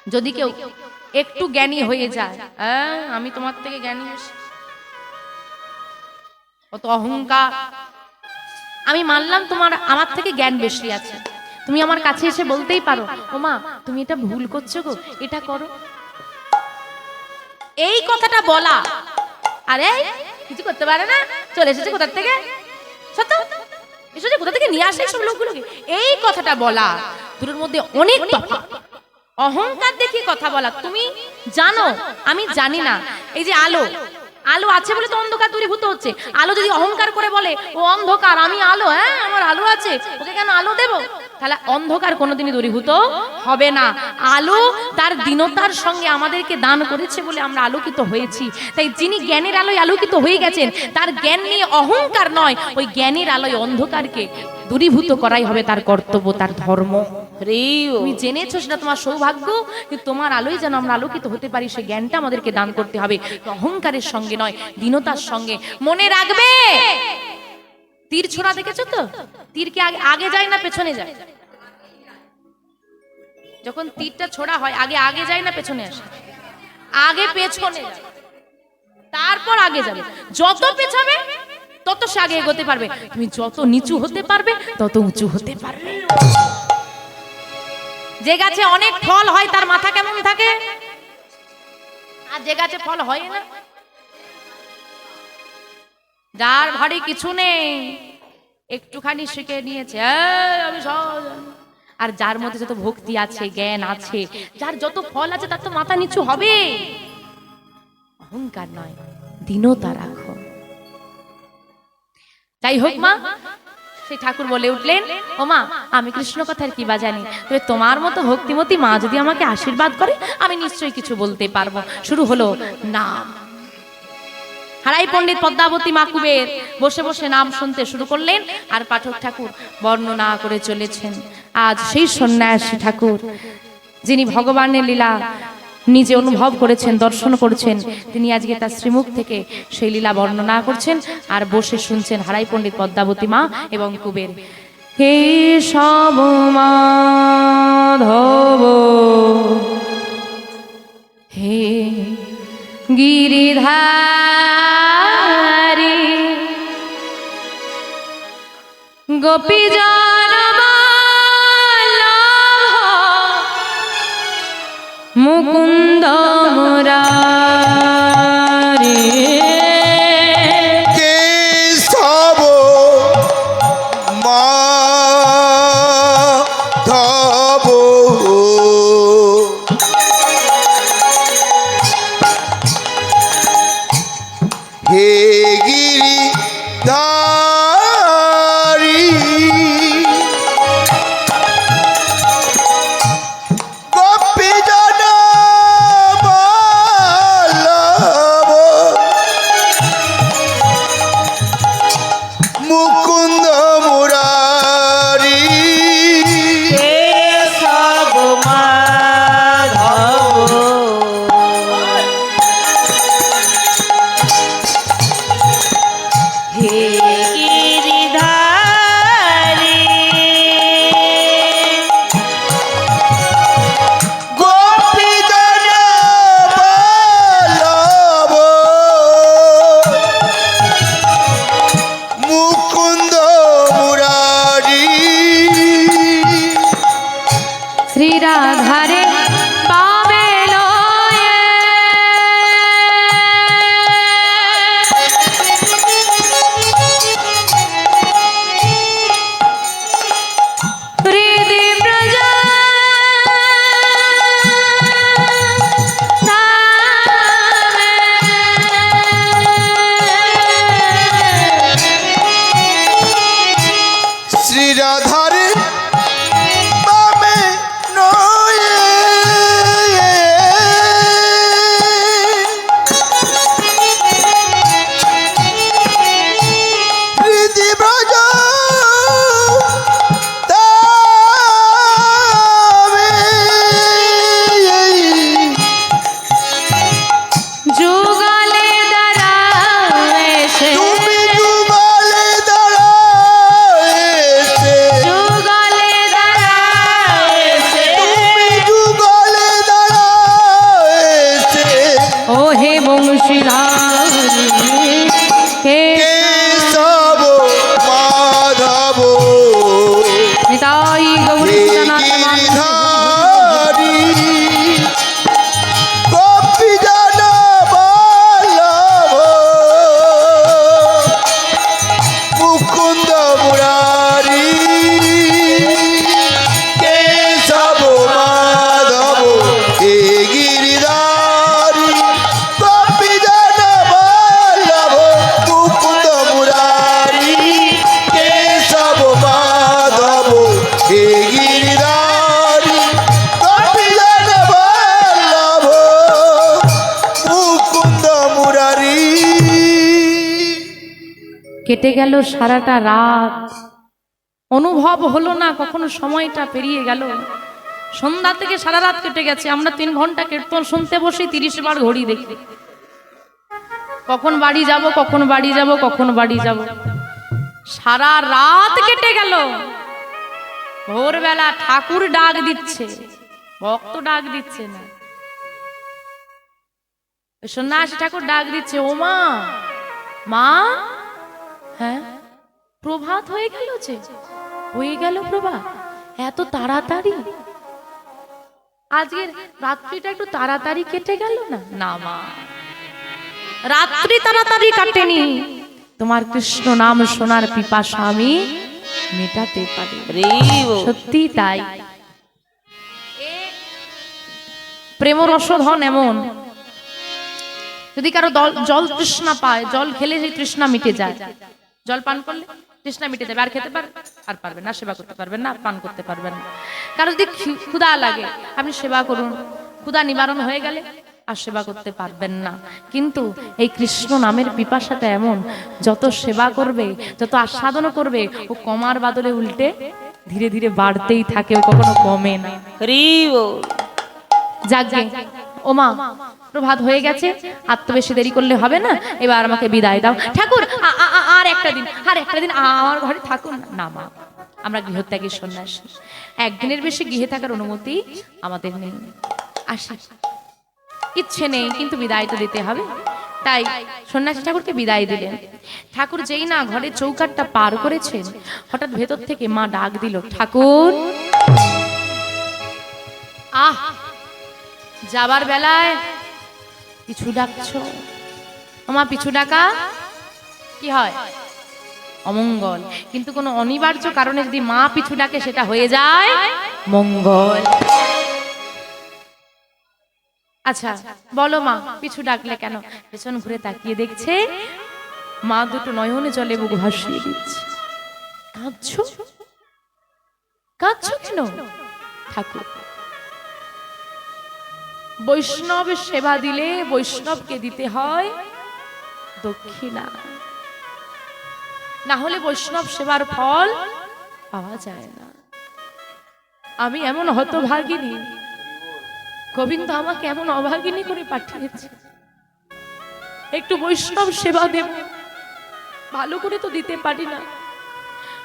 যদি কেউ একটু জ্ঞানী হয়ে যায়, আমি তোমার থেকে জ্ঞানী, অত অহংকার। আমি মানলাম তোমার আমার থেকে জ্ঞান বেশি আছে, তুমি আমার কাছে এসে বলতেই পারো, ওমা তুমি এটা ভুল করছো গো, এটা করো। এই কথাটা বলা, আরে কিছু করতে পারে না, চলে এসেছে কোথা থেকে, সত্য এসেছে কোথা থেকে নিয়ে আসে সব লোকগুলোকে, এই কথাটা বলা দুটোর মধ্যে অনেক তফাৎ। অহংকার দেখিয়ে কথা বলা, তুমি জানো আমি জানি না। এই যে আলো, আলো আছে বলে তো অন্ধকার দূরীভূত হচ্ছে। আলো যদি অহংকার করে বলে ও অন্ধকার, আমি আলো, হ্যাঁ আমার আলো আছে, ওকে কেন আলো দেব, তাহলে অন্ধকার কোনোদিনই দূরীভূত হবে না। আলো তার দীনতার সঙ্গে আমাদেরকে দান করেছে বলে আমরা আলোকিত হয়েছি। তাই যিনি জ্ঞানের আলোয় আলোকিত হয়ে গেছেন, তার জ্ঞান নিয়ে অহংকার নয়, ওই জ্ঞানের আলোয় অন্ধকারকে দূরীভূত করাই হবে তার কর্তব্য, তার ধর্ম। তুমি জেনেছো সেটা তোমার সৌভাগ্য, কিন্তু তোমার আলোয় যেন আমরা আলোকিত হতে পারি, সেই জ্ঞানটা আমাদেরকে দান করতে হবে, অহংকারের সঙ্গে নয়, দীনতার সঙ্গে। মনে রাখবে, তীর ছোড়া দেখেছো তো, তীর কি আগে যায় না পেছনে যায়? যখন তীরটা ছোড়া হয় আগে আগে যায় না পেছনে আসে? আগে পেছনে যায়, তারপর আগে যাবে। যত পেছাবে তত সে আগে এগোতে পারবে। তুমি যত নিচু হতে পারবে তত উঁচু হতে পারবে। যে গাছে অনেক ফল হয় তার মাথা কেমন থাকে, আর যে গাছে ফল হয় না, যার ঘরে কিছু নেই একটুখানি শিখে নিয়েছে আমি সব, আর যার মধ্যে যত ভক্তি আছে, জ্ঞান আছে, যার যত ফল আছে, তার তো মাথা নিচু হবে। অহংকার নয়, দীনতা রাখো। যাই হোক মা, সেই ঠাকুর বলে উঠলেন, ও মা আমি কৃষ্ণ কথার কি বা জানি, তবে তোমার মতো ভক্তিমতী মা যদি আমাকে আশীর্বাদ করে আমি নিশ্চয়ই কিছু বলতে পারবো। শুরু হলো নাম। হারাই পণ্ডিত পদ্মাবতী মা কুবের বসে বসে নাম শুনতে শুরু করলেন, আর পাঠক ঠাকুর বর্ণনা করে চলেছেন। আজ সেই সন্ন্যাসী ঠাকুর যিনি ভগবানের লীলা নিজে অনুভব করেছেন, দর্শন করেছেন, তিনি আজকে তার শ্রীমুখ থেকে সেই লীলা বর্ণনা করছেন, আর বসে শুনছেন হারাই পণ্ডিত পদ্মাবতী মা এবং কুবের। হে সব মাধব হে গিরিধারী গোপীজন মুকুন্দ মুরারি কেশব মাধব হে গিরিধারী গোপীজন কেটে গেল সারাটা রাত, অনুভব হলো না কখনো সময়টা পেরিয়ে গেল। সন্ধ্যা থেকে সারা রাত কেটে গেছে, আমরা 3 ঘন্টা কীর্তন শুনতে বসে 30 বার ঘড়ি দেখি, কখন বাড়ি যাব, কখন বাড়ি যাব, কখন বাড়ি যাব। সারা রাত কেটে গেল। ভোরবেলা ঠাকুর ডাক দিচ্ছে, ভক্ত ডাক দিচ্ছে না, সন্ন্যাসী ঠাকুর ডাক দিচ্ছে, ও মা, মা, হ্যাঁ প্রভাত হয়ে গেল, যে হয়ে গেল প্রভাত, এত তাড়াতাড়ি, আজকের রাত্রিটা একটু তাড়াতাড়ি কেটে গেল না? না মা, রাত্রি তাড়াতাড়ি কাটেনি, তোমার কৃষ্ণ নাম শোনার পিপাসা আমি মেটাতে পারি। সত্যি তাই, প্রেম রসধন এমন, যদি কারো জল তৃষ্ণা পায়, জল খেলে সেই তৃষ্ণা মিটে যায়, জল পান করলে তৃষ্ণা মিটে যাবে, আর খেতে পারবে আর পারবেন না, সেবা করতে পারবেন না, পান করতে পারবেন না। কারো যদি ক্ষুধা লাগে, আপনি সেবা করুন, ক্ষুধা নিবারণ হয়ে গেলে আর সেবা করতে পারবেন না। কিন্তু এই কৃষ্ণ নামের পিপাসাটা এমন, যত সেবা করবে, যত আস্বাদন করবে, ও কমার বদলে উল্টে ধীরে ধীরে বাড়তেই থাকে, ও কখনো কমে না। যাকে ও মা, প্রভাত হয়ে গেছে, আর তো বেশি দেরি করলে হবে না, এবার আমাকে বিদায় দাও। ঠাকুর আর একটা দিন, আর একটা দিন আমার ঘরে থাকুন না। মা, আমরা গৃহত্যাগী সন্ন্যাসী, একদিনের বেশি গৃহে থাকার অনুমতি আমাদের নেই। আসি, ইচ্ছে নেই, কিন্তু বিদায় তো দিতে হবে। তাই সন্ন্যাসী ঠাকুরকে বিদায় দিলেন। ঠাকুর যেই না ঘরে চৌকাঠটা পার করেছেন, হঠাৎ ভেতর থেকে মা ডাক দিল, ঠাকুর। আহ, যাবার বেলায় পিছু ডাকছো? আমার পিছু ডাকা কি হয়? অমঙ্গল। কিন্তু কোনো অনিবার্য কারণে যদি মা পিছু ডাকে, সেটা হয়ে যায় মঙ্গল। আচ্ছা বলো মা, পিছু ডাকলে কেন? পেছন ঘুরে তাকিয়ে দেখছে মা দুটো নয়নে জলে বুক ভাসিয়ে দিচ্ছে। কাঁদছো? কাঁদছো কেন? ঠাকুর, বৈষ্ণব সেবা দিলে বৈষ্ণবকে দিতে হয় দক্ষিণা, না হলে বৈষ্ণব সেবার ফল পাওয়া যায় না। আমি এমন হতভাগিনী, গোবিন্দ আমাকে এমন অভাগিনী করে পাঠিয়েছে, একটু বৈষ্ণব সেবা দেব, ভালো করে তো দিতে পারি না।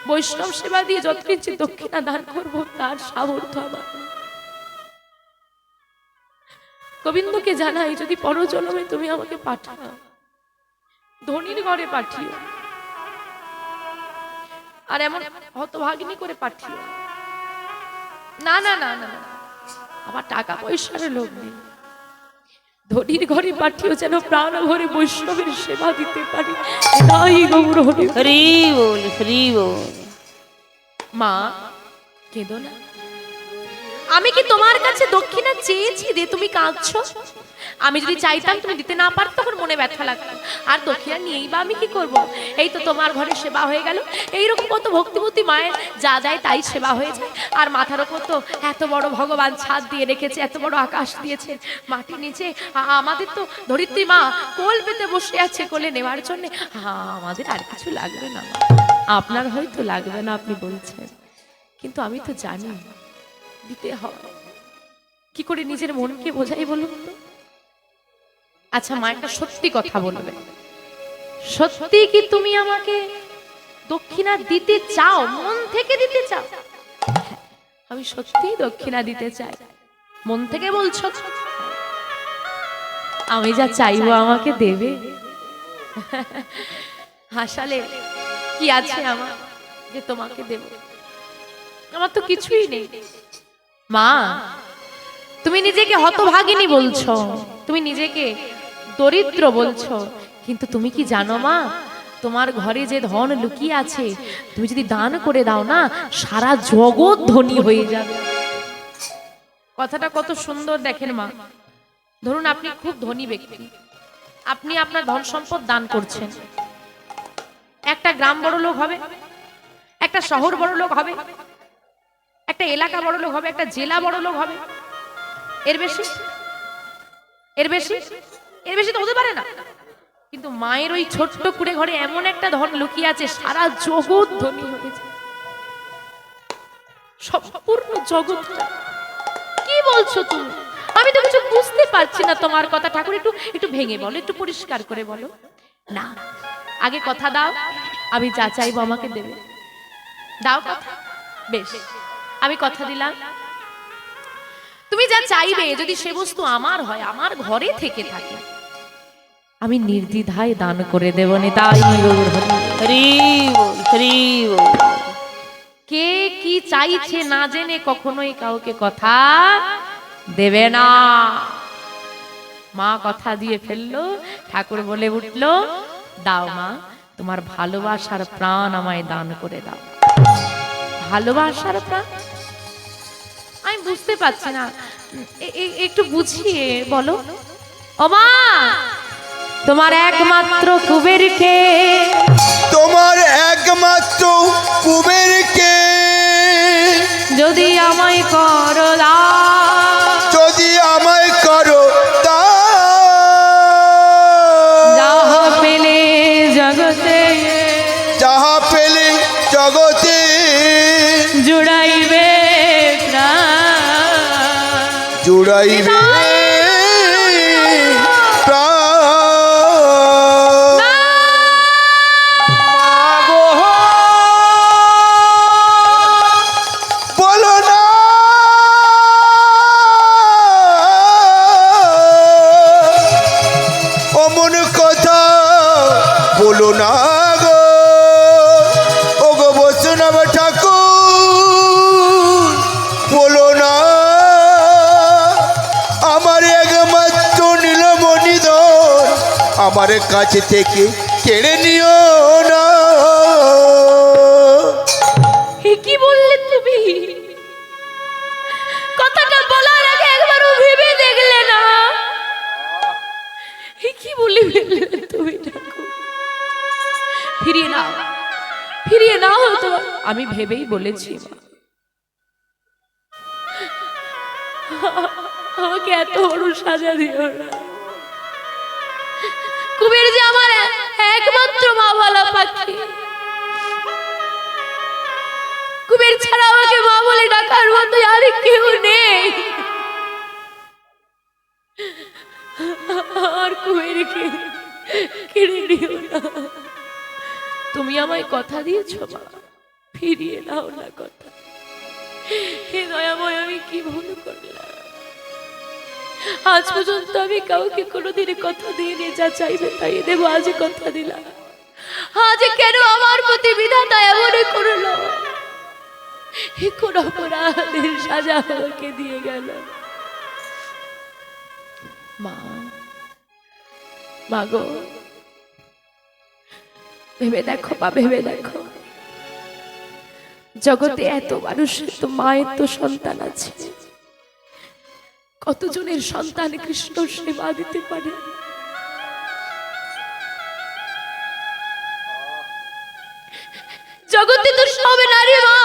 বৈষ্ণব সেবা দিয়ে যত কিছু দক্ষিণা দান করবো, তার সামর্থ্য আমার। গোবিন্দকে জানাই, যদি পরজন্মে তুমি আমাকে পাঠাও, ধনীর ঘরে পাঠিও, আর এমন হতভাগিনী করে পাঠিও না। না না না, আমার টাকা পয়সার লোভ নেই, ধনীর ঘরে পাঠিও, যেন প্রাণ ভরে বৈষ্ণবের সেবা দিতে পারি। তাই গৌর হরি হরি বল, হরি বল। মা কেঁদো না, আমি কি তোমার কাছে দক্ষিণা চেয়েছি যে তুমি কাঁদছো? আমি যদি চাইতাম তুমি দিতে না পারতো, তখন মনে ব্যথা লাগতো, আর দক্ষিণা নিয়েই বা আমি কি করব? এই তো তোমার ঘরে সেবা হয়ে গেল। এইরকম কত ভক্তিমতী মায়ের যা যায় তাই সেবা হয়ে যায়, আর মাথার ওপর তো এত বড় ভগবান ছাদ দিয়ে রেখেছে, এত বড় আকাশ দিয়েছে, মাটির নিচে আমাদের তো ধরিত্রী মা কোল পেতে বসে আছে কোলে নেওয়ার জন্য। আমাদের আর কিছু লাগবে না। আপনার হয়তো লাগবে না, আপনি বলছেন, কিন্তু আমি তো জানি দিতে হবে। কি করে নিজের মনকে বোঝাই বলুন তো? আচ্ছা মা, একটা সত্যি কথা বলবে, সত্যি কি তুমি আমাকে দক্ষিণা দিতে চাও? মন থেকে দিতে চাও? আমি সত্যি দক্ষিণা দিতে চাই। মন থেকে বলছো? আমি যা চাইবো আমাকে দেবে? হাসালে কি আছে আমার যে তোমাকে দেব? আমার তো কিছুই নেই। মা, তুমি নিজেকে হতভাগিনী বলছো, তুমি নিজেকে দরিদ্র বলছো, কিন্তু তুমি কি জানো মা, তোমার ঘরে যে ধন লুকিয়ে আছে, তুমি যদি দান করে দাও না, সারা জগৎ ধনী হয়ে যাবে। কথাটা কত সুন্দর দেখেন মা। ধরুন আপনি খুব ধনী ব্যক্তি, আপনি আপনার ধন সম্পদ দান করছেন, একটা গ্রাম বড় লোক হবে, একটা শহর বড় লোক হবে, একটা এলাকা বড় লোক হবে, একটা জেলা বড় লোক হবে। এর বেশি এর বেশি এর বেশি তো হতে পারে না। কিন্তু মায়ের ওই ছোট্ট কুড়ে ঘরে এমন একটা ধন লুকিয়ে আছে, সারা জগৎ ধনী হয়েছে, সম্পূর্ণ জগৎটা। কি বলছো তুমি? আমি তো কিছু বুঝতে পারছি না তোমার কথা। ঠাকুর একটু একটু ভেঙে বলো, একটু পরিষ্কার করে বলো না। আগে কথা দাও, আমি যা চাইবো আমাকে দেবে। দাও কথা। বেশ, আমি কথা দিলাম, তুমি যা চাইবে যদি সে বস্তু আমার হয়, আমার ঘরে থেকে থাকে, আমি নির্দ্বিধায় দান করে দেব। নিতাই গৌর হরি বল, হরি বল। কে কি চাইছে না জেনে কখনোই কাউকে কথা দেবে না। মা কথা দিয়ে ফেললো, ঠাকুর বলে উঠলো, দাও মা, তোমার ভালোবাসার প্রাণ আমায় দান করে দাও। ভালোবাসার প্রাণ? আমি বুঝতে পারছি না, একটু বুঝিয়ে বলো। ও মা, তোমার একমাত্র কুবেরকে, তোমার একমাত্র কুবেরকে যদি আমায় করো দান, যদি আমায় করো যাহা পেলে জগতে, যাহা পেলে জগতে জুড়াইবে প্রাণ, জুড়াইবে বলো না গো, ও গো বৈষ্ণব ঠাকুর, বলো না আমার একমাত্র নীলমণি ধন আমার কাছে থেকে কেড়ে নিও না। কি বললে তুমি? কথাটা বলার আগে একবারও ভেবে দেখলে না? কি বলে ফেললে তুমি ঠাকুর? ফিরিয়ে নাও, ফিরিয়ে নাও তোমার। আমি ভেবেই বলেছি আমাকে এত বড় সাজা দিও না। কুবের যে আমার একমাত্র মা বলা পাখি, কুবের ছাড়া আমাকে মা বলে ডাকার মতো আর কেউ নেই। আর কুবেরকে কেড়ে নিও না। তুমি আমায় কথা দিয়েছো মা, ফিরিয়ে নাও না কথা। হে দয়াময়, আমি কি ভুল করলাম? আজ পর্যন্ত আমি কাউকে কোনোদিন কথা দিইনি, যা চাইবে তাই দেবো। আজ কথা দিলাম, আজ কেন আমার প্রতি বিধাতা এমন করলো? কোন অপরাধের সাজা আমাকে দিয়ে গেল? মা, মা গো, ভেবে দেখো মা, ভেবে দেখো, জগতে এত মানুষের তো মায়ের তো সন্তান আছে, কতজনের সন্তান কৃষ্ণ সেবা দিতে পারে? জগতে তো সব নারী মা,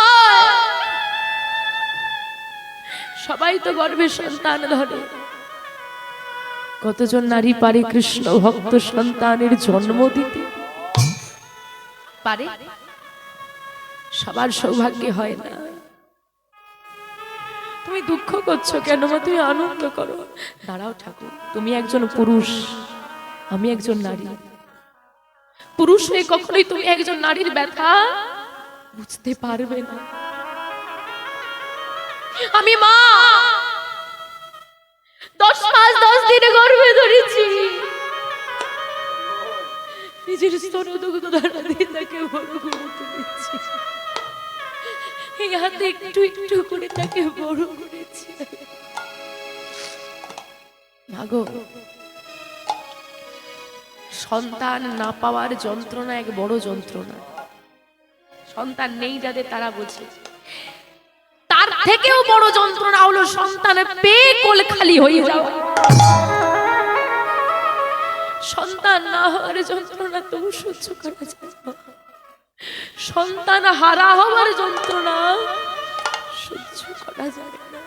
সবাই তো গর্ভে সন্তান ধরে। কতজন নারী পারে কৃষ্ণ ভক্ত সন্তানের জন্ম দিতে? পারে? সবার সৌভাগ্য হয় না। তুমি দুঃখ করছো কেন মা? তুমি আনন্দ করো। দাঁড়াও ঠাকুর, তুমি একজন পুরুষ, আমি একজন নারী। পুরুষ হয়ে কখনোই তুমি একজন নারীর ব্যথা বুঝতে পারবে না। আমি মা, 10 মাস 10 দিনে গর্ভে ধরেছি, নিজের স্তনদুগ্ধ ধারা দিয়ে তাকে বড় করে তুলেছি, এই হাতে একটু একটু করে তাকে বড় করেছি। মাগো, সন্তান না পাওয়ার যন্ত্রণা এক বড় যন্ত্রণা। সন্তান নেই যাদের, তারা বোঝে। তার থেকেও বড় যন্ত্রণা হলো সন্তান পেয়ে কোল খালি হয়ে যাওয়া। সন্তান না হওয়ার যন্ত্রণা তবু সহ্য করা যায় না, সন্তান হারা হওয়ার যন্ত্রণা সহ্য করা যায় না।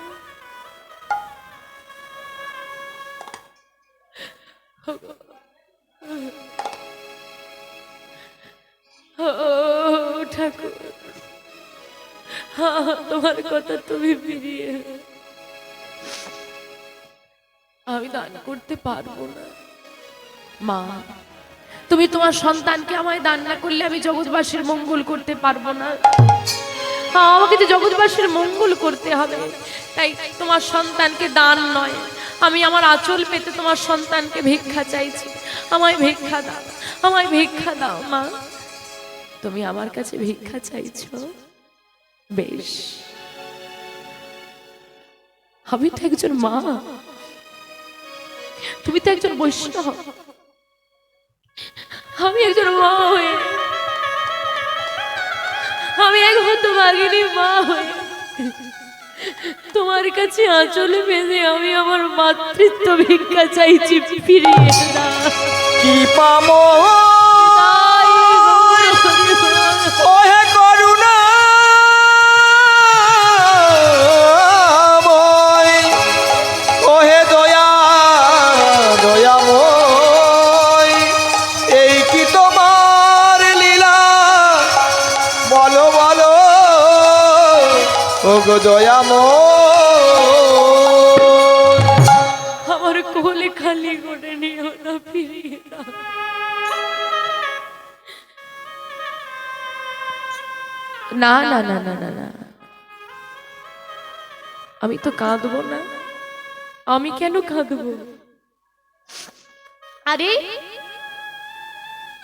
তোমার কথা তুমি ফিরিয়ে নাও। আমি দান করতে পারবো না মা। তুমি তোমার সন্তানকে আমায় দান না করলে আমি জগৎবাসীর মঙ্গল করতে পারবো না। আমাকে যে জগৎবাসীর মঙ্গল করতে হবে, তাই তোমার সন্তানকে দান নয়, আমি আমার আঁচল পেতে তোমার সন্তানকে ভিক্ষা চাইছি। আমায় ভিক্ষা দাও, আমায় ভিক্ষা দাও মা। তুমি আমার কাছে ভিক্ষা চাইছো, বেশ। আমি তো একজন মা, তুমি তো একজন বৈষ্ণব। আমি একজন মা হয়ে, আমি এক হতভাগিনী মা হয়ে তোমার কাছে আঁচলে বেঁধে আমি আমার মাতৃত্ব ভিক্ষা চাইছি, ফিরিয়ে দাও। কি পামো ওহে করুণা ওহে দয়া দয়াময়, এই কি তোমার লীলা বলো বলো ওগো দয়াময়। আমার কোলে খালি করে নিও না, ফিরিয়ে দাও। না না না না না না, আমি তো কাঁদবো না। আমি কেন কাঁদবো? আরে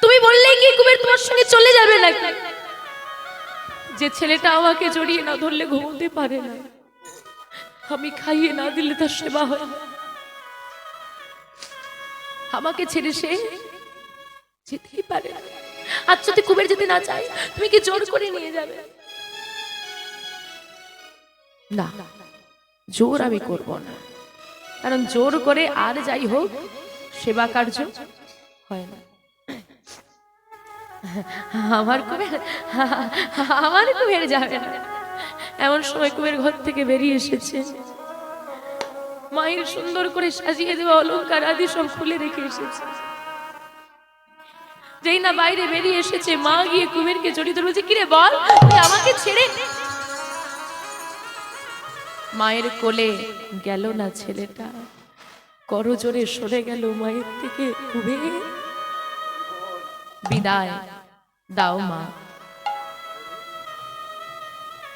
তুমি বললে কি কুবের তোমার সঙ্গে চলে যাবে নাকি? যে ছেলেটা আমাকে জড়িয়ে না ধরলে ঘুমোতে পারে না, আমি খাইয়ে না দিলে তার সেবা হয় না, আমাকে ছেড়ে সে যেতেই পারে না। আজ যদি কুবের যেতে না চায়, তুমি কি জোর করে নিয়ে যাবে? না, জোর আমি করব না, কারণ জোর করে আর যাই হোক সেবা কার্য হয় না। আমার কুবের যাবে না। এমন সময় কুবের ঘর থেকে বেরিয়ে এসেছে, মায়ের সুন্দর করে সাজিয়ে দেওয়া অলংকার আদি সব খুলে রেখে এসেছে। যেই না বাইরে বেরিয়ে এসেছে, মা গিয়ে কুবেরকে জড়িয়ে ধরে বলছে, কিরে বল, তুই আমাকে ছেড়ে? মায়ের কোলে গেল না ছেলেটা, করজোরে সরে গেল মায়ের থেকে। কুবের বিদায় দাও মা।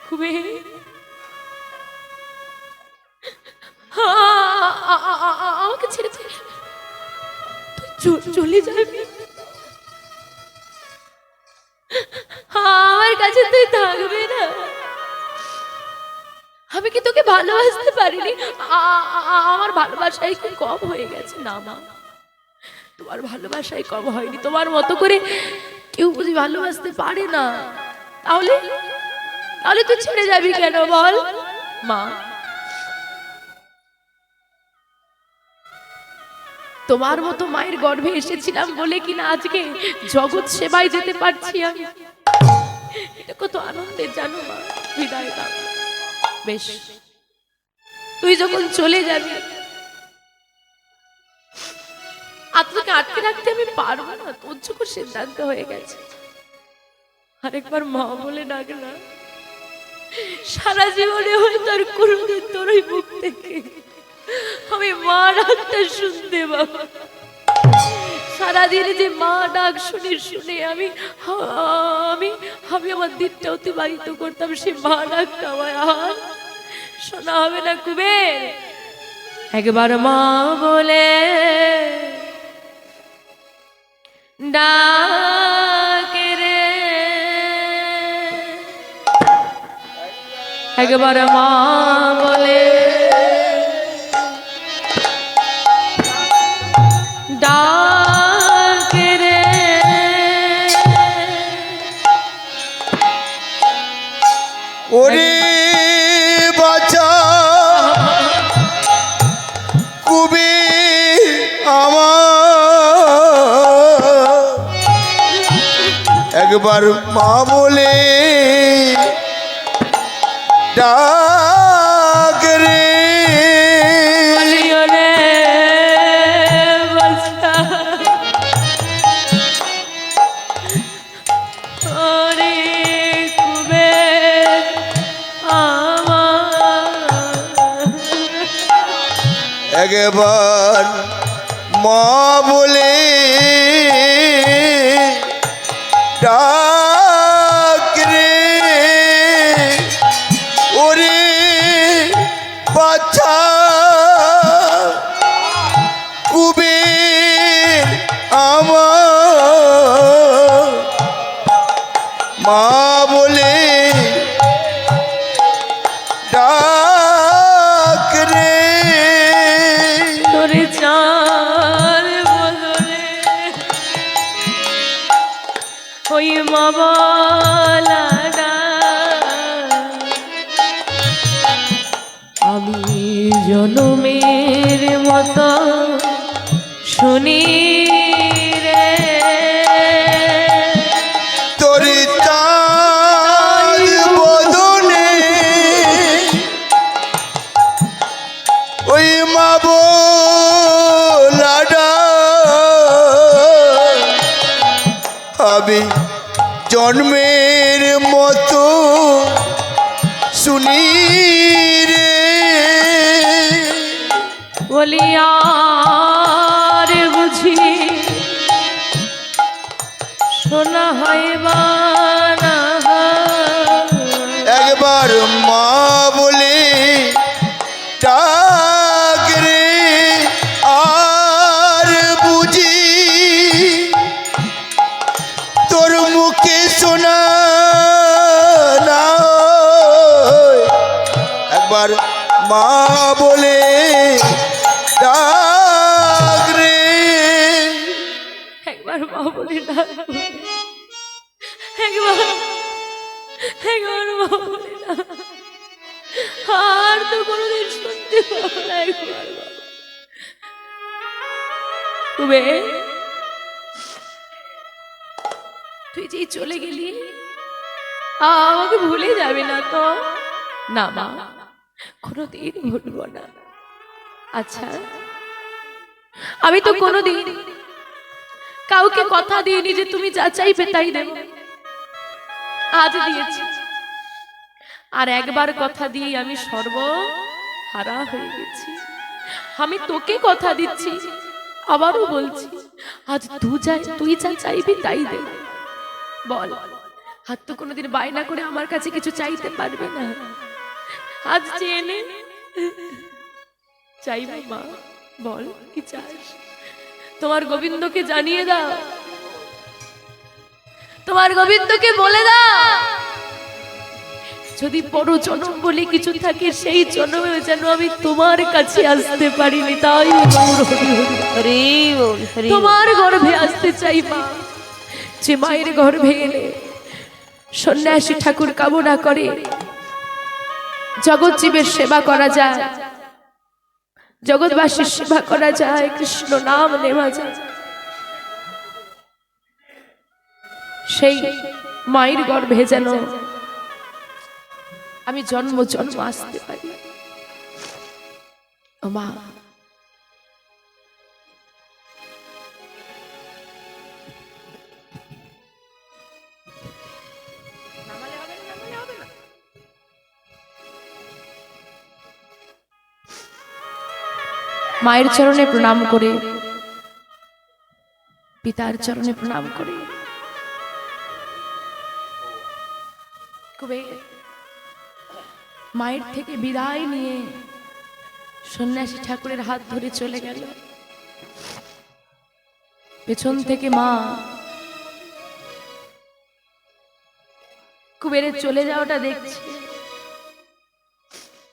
কুবের আমাকে ছেড়ে তুই চলে যাবি? আমার কাছে তুই থাকবে না? আমি কি তোকে ভালোবাসতে পারিনি? আমার ভালোবাসাই কি কম হয়ে গেছে? না মা, তোমার ভালোবাসাই কম হয়নি। তোমার মতো করে কেউ বুঝি ভালোবাসতে পারে না। তাহলে তাহলে তুই ছেড়ে যাবি কেন বল মা? তোমার মতো মায়ের গর্ভে এসেছিলাম বলে কিনা আজকে জগৎ সেবায় যেতে পারছি আমি। এটা কত আনন্দের জানো মা। বিদায় দাও। বেশ, তুই যখন চলে যাবি, আত্মাকে আটকে রাখতে আমি পারবো না। তোর যখন সিদ্ধান্ত হয়ে গেছে, আরেকবার মা বলে ডাক না। সারা জীবনে হয়তো আর কোনোদিন তোর ওই মুখ থেকে আমি মা ডাকটা শুনতে পাবো। সারাদিন যে মা ডাক শুনে শুনে আমি আমি আমি আমার দিনটা অতিবাহিত করতাম, সে মা ডাকটা আমায় আর শোনা হবে না। কুবের, একবার মা বলে ডাকে রে, একবার মা বলে ডাকে রে। ওরে বাঁচা কুবের আমার, একবার মা বলে ডাক রে। একবার মা বলে ডাক রে ওরে বাছা কুবের আমার মা বলে ডাক রে তোরে চার বদলে ওই মা বলা ডাক। আমি জনমের মতো শুনি রে তোর চাঁদ বদনে ওই মা বলা ডাক। আমি জন্মের মতো শুনি রে বলিয়ার বুঝি শোনা হয় বানা একবার মা বলে ডাক রে আর বুঝি তোর মুখে শোনা না একবার মা বলে ডাক রে একবার মা বলি না একবার একবার মা বলি না আর তো কোনোদিন শুনতে পাবো না একবার কুবের তুই যে চলে গেলি আমাকে ভুলে যাবে না তো না মা কোনোদিন ভুলবো না আচ্ছা আমি তো কোনোদিন কাউকে কথা দিইনি যে তুমি যা চাইবে তাই দেব আজ দিয়েছি আর একবার কথা দিয়ে আমি সর্বহারা হয়ে গেছি আমি তোকে কথা দিচ্ছি আবারও বলছি আজ তুই যা চাইবি তাই দেব বল আর তো কোনোদিন বায়না করে আমার কাছে কিছু চাইতে পারবে না আজ চেয়ে নে চাইবে মা বল কি চাস তোমার গোবিন্দকে জানিয়ে দাও তোমার গোবিন্দকে বলে দাও যদি বড় জন্ম বলে কিছু থাকে সেই জন্মে যেন আমি তোমার কাছে আসতে পারিনি তাই তোমার গর্ভে আসতে চাই মা যে মায়ের গর্ভে এলে সন্ন্যাসী ঠাকুর কামনা করে জগৎ জীবের সেবা করা যায় জগৎবাসীর সেবা করা যায় কৃষ্ণ নাম নেওয়া যায় সেই মায়ের গর্ভে যেন আমি জন্ম জন্ম আসতে পারি ও মা মায়ের চরণে প্রণাম করে পিতার চরণে প্রণাম করে মায়ের থেকে বিদায় নিয়ে সন্ন্যাসী ঠাকুরের হাত ধরে চলে গেল পেছন থেকে মা কুবেরের চলে যাওয়াটা দেখছে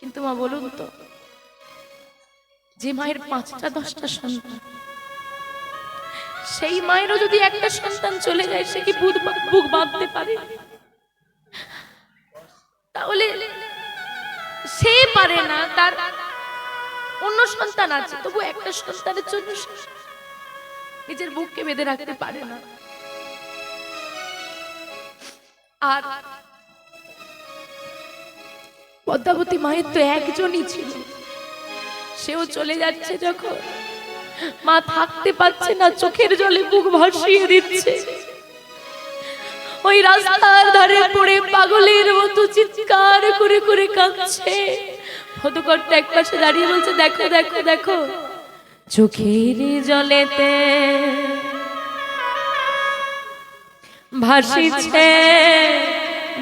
কিন্তু মা বলুন তো যে মায়ের 5টা 10টা সন্তান সেই মায়েরও যদি একটা সন্তান চলে যায় সে কি বুক বাঁধতে পারে তাহলে সে পারে না তার অন্য সন্তান আছে তবু একটা সন্তানের জন্য নিজের বুককে বেঁধে রাখতে পারে না আর পদ্মাবতী মায়ের তো একজনই ছিল সেও চলে যাচ্ছে যখন মা থাকতে পারছে না চোখের জলে বুক ভাসিয়ে দিচ্ছে ওই রাস্তার ধারে পড়ে পাগলের মতো চিৎকার করে করে কাঁদছে হতকর্তা একপাশে দাঁড়িয়ে বলছে দেখো দেখো দেখো চোখের জলেতে ভাসিছে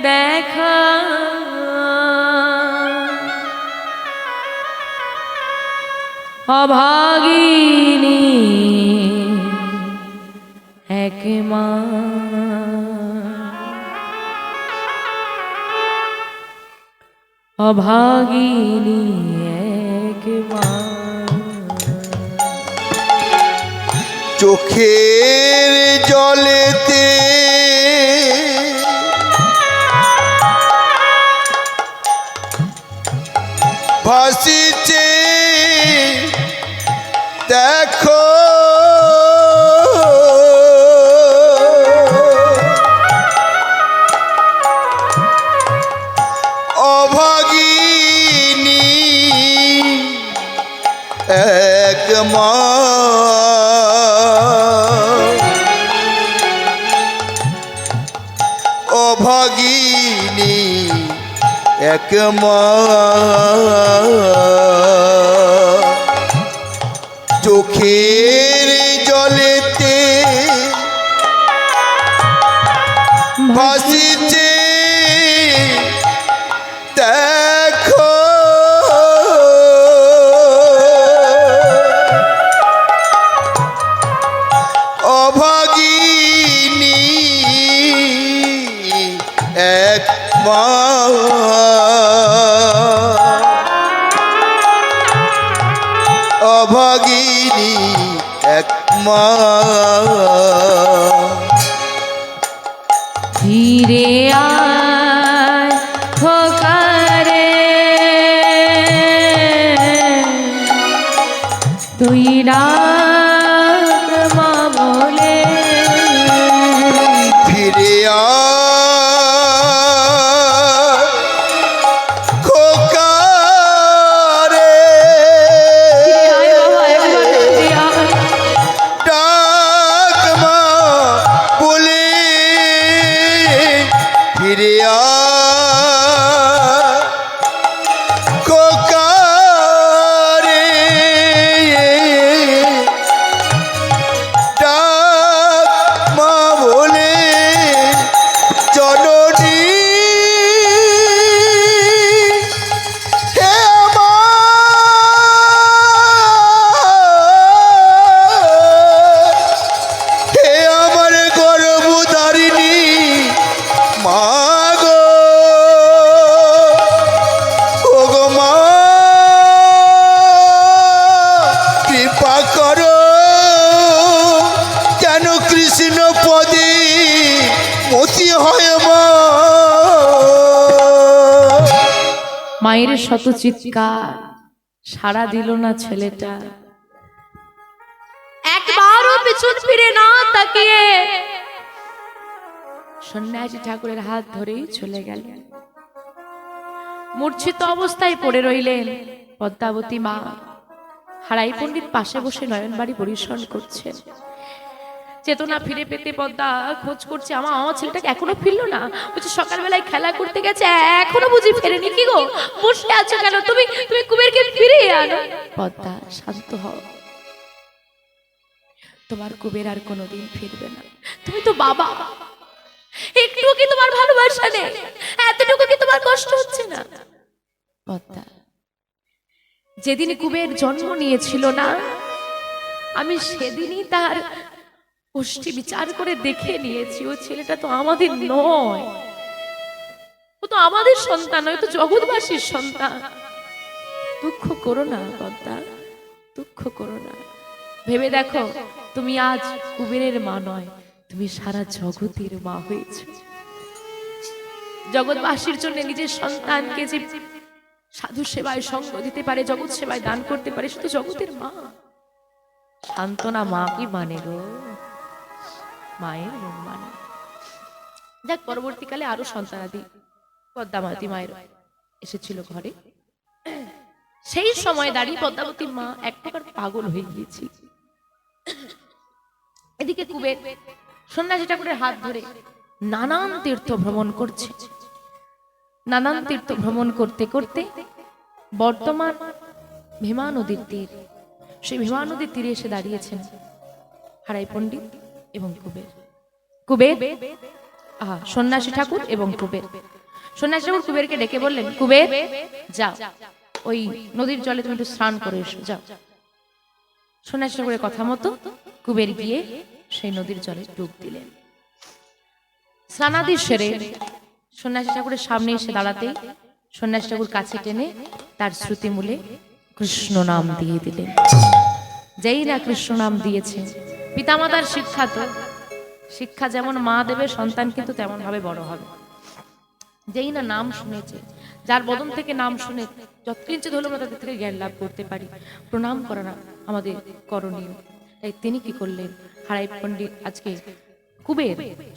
দেখা অভাগিনী এক মা অভাগিনী এক মা চোখের জলেতে ভাসিছে দেখো অভাগিনী এক মা অভাগিনী এক মা চোখের জলেতে ভাসিছে দেখো অভাগিনী এক মা অভাগিনী এক মা ধীরে আয় খোকারে তুই রাগ মা বলে ফিরে খোকা রে ডাক মা বলে ফিরে খোকা রে ডাক মা বলে জননী হে আমার গর্ভধারিণী মা গো ওগো মা কৃপা করো কেন কৃষ্ণ পদে মতি হয় মা মায়ের শত চিৎকার সাড়া দিল না ছেলেটা একবারও পিছন ফিরে না তাকিয়ে সন্ন্যাসী ঠাকুরের হাত ধরেই চলে গেলেন। মূর্ছিত অবস্থায় পড়ে রইলেন পদ্মাবতী মা। হারাই পণ্ডিত পাশে বসে নয়নবাড়ি পরিশ্রম করছেন। চেতনা ফিরে পেতে পদ্মা খোঁজ করছে, আমার ছেলেটাকে এখনো ফিরলো না। বলছে সকালবেলায় খেলা করতে গেছে, এখনো বুঝি ফেরেনি। কি গো বসে আছো কেন? তুমি তুমি কুবেরকে ফিরিয়ে আনো। পদ্মা শান্ত হও, তোমার কুবের আর কোনোদিন ফিরবে না। তুমি তো বাবা, একটু কি তোমার ভালোবাসা নেই? এতটুকু কি তোমার কষ্ট হচ্ছে না? পদ্মা, যেদিন কুবের জন্ম নিয়েছিল না, আমি সেদিনই তার পুষ্টি বিচার করে দেখে নিয়েছি। ও ছেলেটা তো আমাদের নয়, ও তো আমাদের সন্তান নয়, ও তো জগৎবাসীর সন্তান। দুঃখ করো না পদ্মা, দুঃখ করো না। ভেবে দেখো, তুমি আজ কুবেরের মা নয়, তুমি সারা জগতের মা হয়েছে। জগৎবাসীর জন্য নিজের সন্তানকে যে সাধু সেবায় সঙ্গ দিতে পারে, জগৎ সেবায় দান করতে পারে, শুধু জগতের মা। সান্ত্বনা মা কি মানে গো, মায়ের মন মানে। দেখ, পরবর্তীকালে আরো সন্তানাদি পদ্মাবতী মায়ের এসেছিল ঘরে। সেই সময় দাঁড়িয়ে পদ্মাবতীর মা এক প্রকার পাগল হয়ে গিয়েছে। এদিকে কুবের সন্ন্যাসী ঠাকুরের হাত ধরে নানান তীর্থ ভ্রমণ করছে। নানান তীর্থ ভ্রমণ করতে করতে বর্তমান ভীমা নদীর তীর সেই ভীমা নদীর তীরে এসে দাঁড়িয়েছেন হারাই পণ্ডিত এবং কুবের। কুবের সন্ন্যাসী ঠাকুর এবং কুবের। সন্ন্যাসী ঠাকুর কুবেরকে ডেকে বললেন, কুবের যাও, ওই নদীর জলে তুমি একটু স্নান করে এসো, যাও। সন্ন্যাসী ঠাকুরের কথা মতো কুবের গিয়ে সেই নদীর জলে ডুব দিলেন। স্নানাদি সেরে সন্ন্যাসী ঠাকুরের সামনে এসে দাঁড়াতেই সন্ন্যাসী ঠাকুর কাছে টেনে তার শ্রুতিমূলে কৃষ্ণ নাম দিয়ে দিলেন। যেই না কৃষ্ণ নাম দিয়েছে, পিতামাতার শিক্ষা তো, শিক্ষা যেমন মা দেবে সন্তান কিন্তু তেমন ভাবে বড় হবে। যেই না নাম শুনেছে, যার বদন থেকে নাম শুনে যৎকিঞ্চিত হলেও আমরা তাদের থেকে জ্ঞান লাভ করতে পারি, প্রণাম করা আমাদের করণীয়। তাই তিনি কি করলেন, হারাই পণ্ডিত আজকে কুবের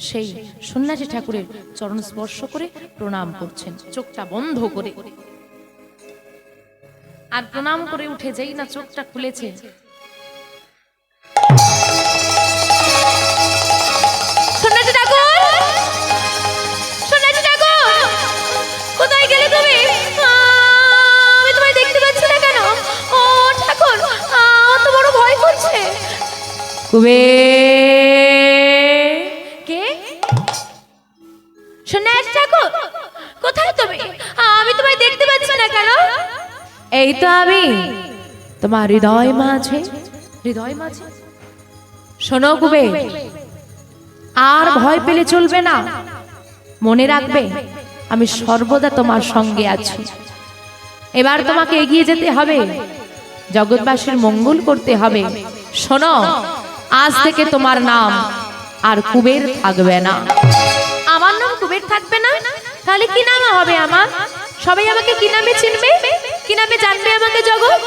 সেই সন্ন্যাসী ঠাকুরের চরণ স্পর্শ করে প্রণাম করছেন, চোখটা বন্ধ করে। আর প্রণাম করে উঠে যেই না চোখটা খুলেছে, সন্ন্যাসী ঠাকুর, সন্ন্যাসী ঠাকুর, কোথায় গেলে তুমি? আমি তোমায় দেখতে পাচ্ছি না কেন? ও ঠাকুর, তো বড় ভয় করছে। কুবের, কে? সন্ন্যাসী ঠাকুর, কোথায় তুমি? আমি তোমায় দেখতে পাচ্ছি না কেন? এই তো আমি তোমার হৃদয় মাঝে, হৃদয় মাঝে। শোনো কুবের, আর ভয় পেলে চলবে না। মনে রাখবে আমি সর্বদা তোমার সঙ্গে আছি। এবার তোমাকে এগিয়ে যেতে হবে, জগৎবাসীর মঙ্গল করতে হবে। শোনো, আজ থেকে তোমার নাম আর কুবের থাকবে না। আমার নাম কুবের থাকবে না? তাহলে কি নাম হবে আমার? সবাই আমাকে কি নামে চিনবে, কি নামে জানবে আমাকে জগৎ?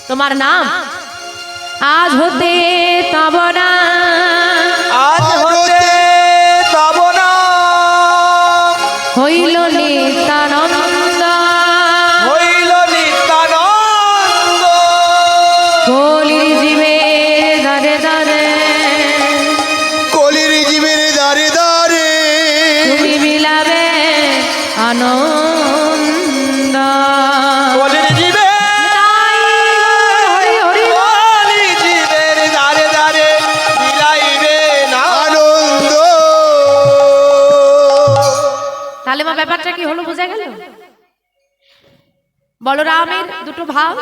তোমার নাম আজ হতে তব না, আজ হতে তব না হইল নিত্যানন্দ, হইল নিত্যানন্দ। কলির জীবের দারে দারে, কলির জীবের দারে দারে তুমি বিলাবে আনন্দ। কলির জীবের হরি হরি, কলির জীবের দারে দারে বিলাইবে না আনন্দ। তাহলে মা ব্যাপারটা কি হলো, বোঝা গেল? বলরামের দুটো ভাগ,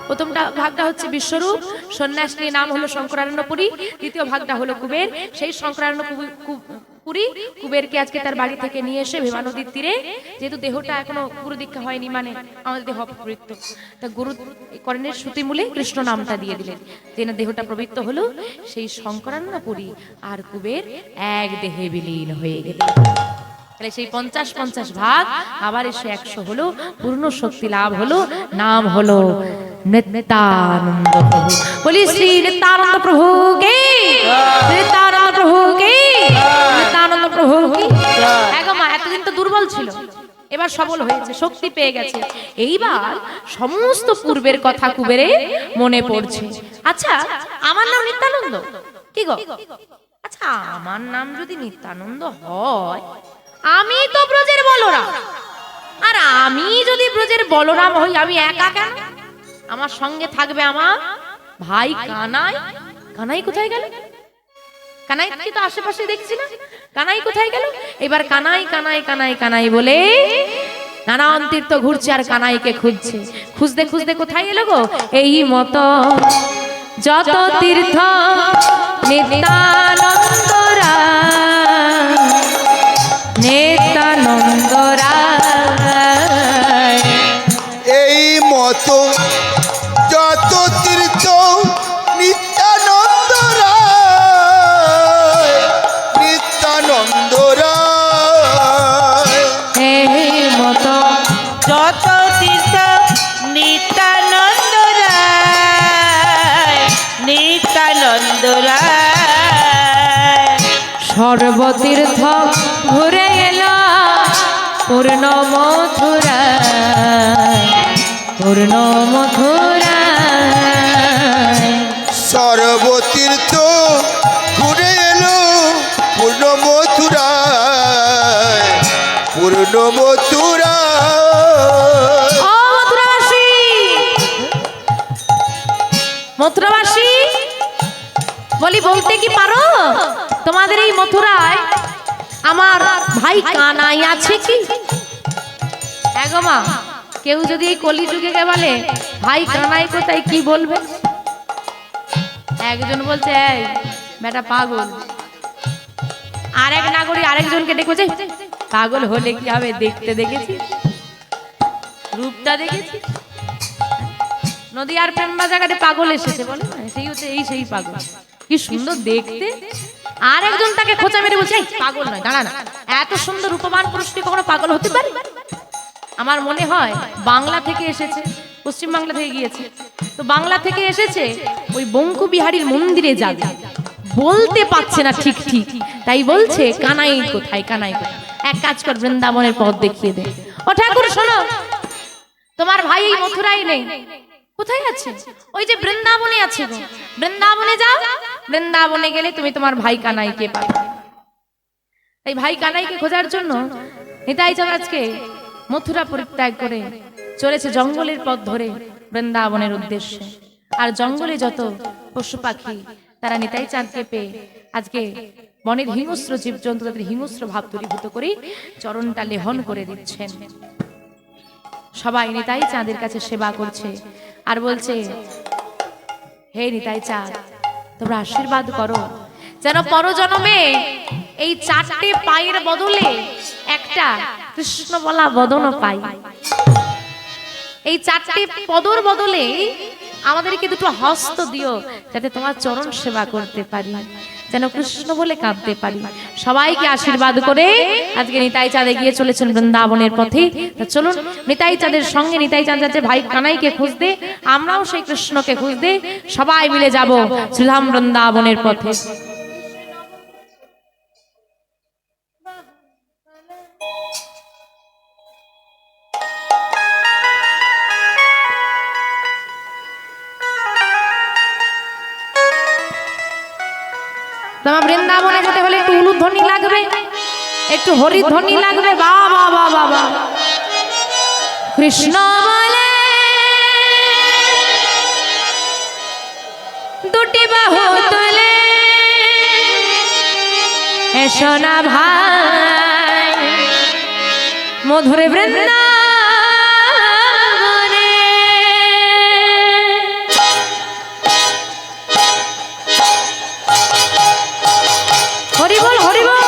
প্রথমটা ভাগটা হচ্ছে বিশ্বরূপ, সন্ন্যাসীর নাম হলো শঙ্করারণ্যপুরী। দ্বিতীয় ভাগটা হলো কুবের। সেই শঙ্করারণ্যপুরী কুবেরকে আজকে তার বাড়ি থেকে নিয়ে এসে ভীমা নদীর তীরে, যেহেতু দেহটা এখনো গুরু দীক্ষা হয়নি, মানে আমাদের দেহ অপবিত্র, তা গুরু কর্ণের শ্রুতিমূলে কৃষ্ণ নামটা দিয়ে দিলেন। যে না দেহটা পবিত্র হলো, সেই শঙ্করারণ্যপুরী আর কুবের এক দেহে বিলীন হয়ে গেল। সেই 50-50 ভাগ আবার এসে 100 হলো, পূর্ণ শক্তি লাভ হলো, নাম হলো নিত্যানন্দ প্রভু। বলি শ্রী নিত্যানন্দ প্রভু কে, নিত্যানন্দ প্রভু কে, নিত্যানন্দ প্রভু কি। এখন মা এতদিন তো দুর্বল ছিল, এবার সবল হয়েছে, শক্তি পেয়ে গেছে। এইবার সমস্ত পূর্বের কথা কুবেরে মনে পড়ছে। আচ্ছা, আমার নাম নিত্যানন্দ, কি গো? আচ্ছা, আমার নাম যদি নিত্যানন্দ হয়, আমি তো ব্রজের বলরাম, আর আমি যদি ব্রজের বলরাম হই, আমি একা কেন? আমার সঙ্গে থাকবে আমার ভাই কানাই। কানাই কোথায় গেল? কানাই কি তো আশেপাশে দেখছি না, কানাই কোথায় গেল? এবার কানাই কানাই কানাই কানাই বলে নানান তীর্থ ঘুরছে আর কানাইকে খুঁজছে। খুঁজতে খুঁজতে কোথায় এলো গো? এই মতো যত তীর্থ নিত্যানন্দরা, নিত্যানন্দরা, এই মতো যত তীর্থ নিত্যানন্দ রায়, নিত্যানন্দ রায়। এই মতো যত তীর্থ নিত্যানন্দ রায়, নিত্যানন্দ রায়। সর্বতীর্থ ঘুরে এল পূর্ণ মথুরা, পূর্ণ মথুরা। সর্বতীর্থ ঘুরে এলো পূর্ণ মথুরায়, পূর্ণ মথুরায়। ও মথুরাবাসী, মথুরাবাসী বলি, বলতে কি পারো তোমাদের এই মথুরায় আমার ভাই কানাই আছে কি? এগো মা, কেউ যদি এই কলিযুগে কে বলে ভাই কানাই কোথায়, কি বলবে? একজন বলছে এই বেটা পাগল, আরেক নাগরিক আরেকজনকে ডেকেছে পাগল হলে কি হবে, দেখতে দেখেছি, রূপটা দেখেছি। নদীয়ার প্রেম বাজারে পাগল এসেছে বলে, সেই হচ্ছে সেই পাগল, কি সুন্দর দেখতে। আর একজন তাকে খোঁচা মেরে বলছে পাগল নয়, দাঁড়া না, এত সুন্দর রূপবান পুরুষ কি কখনো পাগল হতে পারে? আমার মনে হয় বাংলা থেকে এসেছে, পশ্চিম বাংলা থেকে গিয়েছে, তো বাংলা থেকে এসেছে ওই বঙ্কু বিহারীর মন্দিরে যাবে, বলতে পারছে না ঠিক ঠিক, তাই বলছে কানাই কোথায়, কানাই কোথায়। এক কাজ কর, বৃন্দাবনের পথ দেখিয়ে দে। ও ঠাকুর শোনো, তোমার ভাই এই মথুরায় নেই, কোথায় আছে? ওই যে বৃন্দাবনে আছে গো, বৃন্দাবনে যাও, বৃন্দাবনে গেলে তুমি তোমার ভাই কানাইকে পাবে। এই ভাই কানাইকে খোঁজার জন্য নিতাই চাঁদ আজকে মথুরা পরিত্যাগ করে চলেছে জঙ্গলের পথ ধরে বৃন্দাবনের উদ্দেশ্যে। আর জঙ্গলে যত পশু পাখি তারা নিতাই চাঁদকে পেয়ে আজকে বনের হিংস্র জীবজন্তু তাদের হিংস্র ভাব দূরীভূত করে চরণটা লেহন করে দিচ্ছেন। সবাই নিতাই চাঁদের কাছে সেবা করছে আর বলছে, হে নিতাই চাঁদ, তোমরা আশীর্বাদ করো যেন পরজন্মে এই 4টে পায়ের বদলে একটা কৃষ্ণ বলা বদনও পাই। এই 4টে পদর বদলে আমাদেরকে দুটো হস্ত দিও, যাতে তোমার চরণ সেবা করতে পারি, যেন কৃষ্ণ বলে কাঁদতে পারি। সবাইকে আশীর্বাদ করে আজকে নিতাই চাঁদ এগিয়ে চলেছেন বৃন্দাবনের পথে। চলুন নিতাই চাঁদের সঙ্গে নিতাই চাঁদ যাচ্ছে ভাই কানাইকে খুঁজতে, আমরাও সেই কৃষ্ণকে খুঁজতে সবাই মিলে যাব শ্রীধাম বৃন্দাবনের পথে। তোমার বৃন্দাবনে যেতে হলে একটু উলুধ্বনি লাগবে, একটু হরিধ্বনি লাগবে। বাবা বাবা বাবা, কৃষ্ণ বলে দুটি বাহু তুলে এসো না ভাই মধুর বৃন্দাবনে। হরি বল, হরি বল।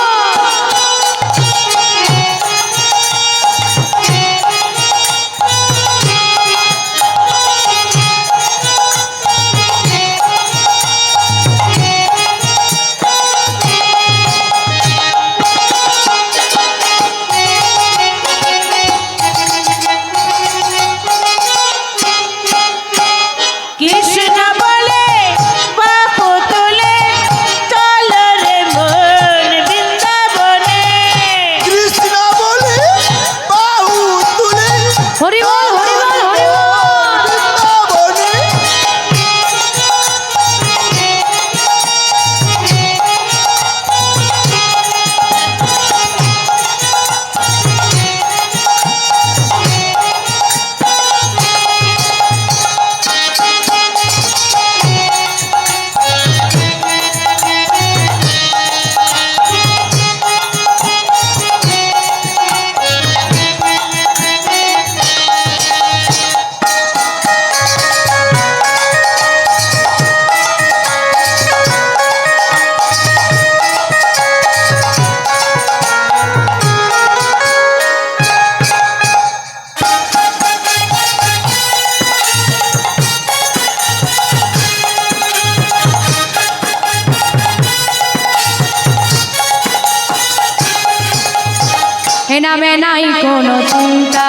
এ নামে নাই কোনো চিন্তা,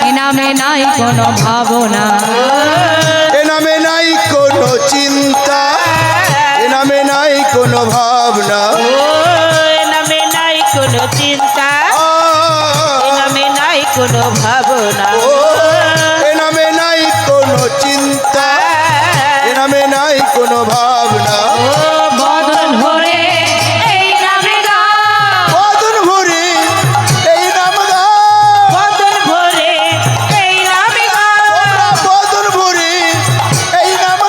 এ নামে নাই কোনো ভাবনা, এ নামে নাই কোনো চিন্তা, এ নামে নাই কোনো ভাবনা, এ নামে নাই কোনো চিন্তা, এ নামে নাই কোনো ভাবনা, এ নামে নাই কোনো চিন্তা, এ নামে নাই কোনো ভাবনা। বদন ভরে এই নামে গাও, বদন ভরে এই নাম গাও, বদন ভরে এই নামে গাও, বদন ভরে এই নাম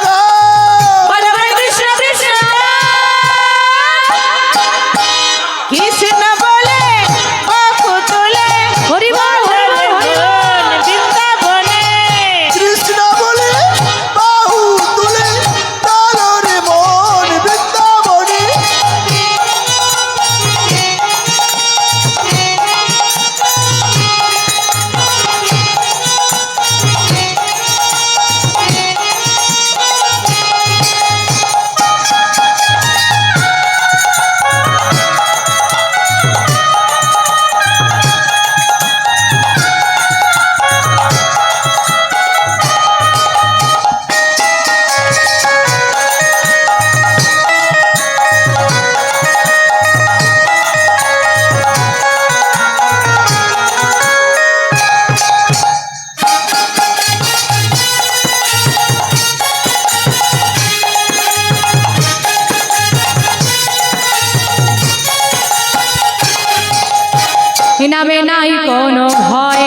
নামে নাই কোনো ভয়,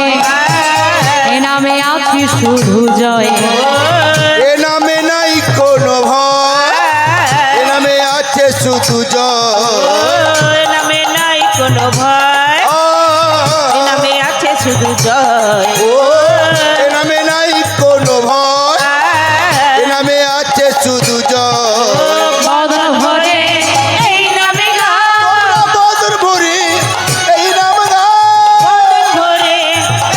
এ নামে আছি শুধু জয়। এ নামে নাই কোনো ভয়, এ নামে আছে শুধু জয়। এ নামে নাই কোনো ভয়, এ নামে আছে শুধু জয়। ও এ নামে নাই কোনো ভয়, এ নামে আছে শুধু জয়। বদন ভরে এই নামে তোমরা বদর ভরি এই নাম গাও, ভরে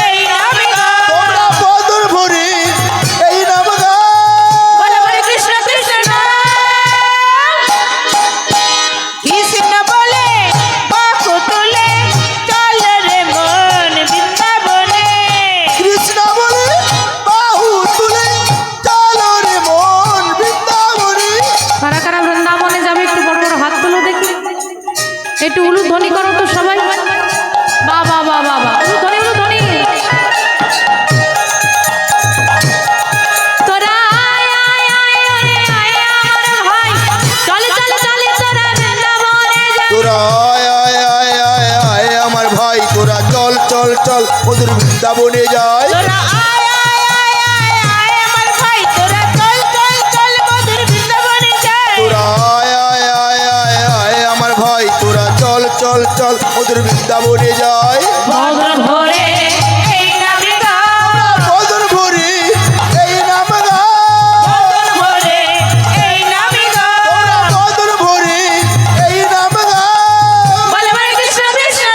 এই নামে তোমরা বদর ভরি এই নাম গাও। বলে বলে কৃষ্ণ কৃষ্ণ কৃষ্ণ বলে বাহু তুলে চল রে মন বৃন্দাবনে। কৃষ্ণ বলে বাহু তুলে চলো রে মন বৃন্দাবনে। কারা কারা বৃন্দাবনে যাবে একটু বড় বড় হাত তুলো দেখি, একটু উলুধ্বনি করো তো সবাই। বাবা বাবা বাবা, উলুধ্বনি উলুধ্বনি। তোরা আয় আয় আয় আয় আয় আমার ভাই, চলে চলে চলে তোরা বৃন্দাবনে যা। তোরা আয় আয় আয় আয় আয় আমার ভাই, তোরা চল চল চল মধুর বৃন্দাবনে যায়। তোরা আয় আয় আয় আয় আয় আমার ভাই, তোরা চল চল চল মধুর বৃন্দাবনে যাই। তোরা আয় আয় আয় আয় আয় আমার ভাই, তোরা চল চল চল মধুর বৃন্দাবনে যায়। বদন ভরে এই নামে গাও, বদর ভরি এই নাম গাও, ভরে এই নামে গাও। তোমরা বদর ভরি এই নাম গাও। বলে বলে কৃষ্ণ কৃষ্ণ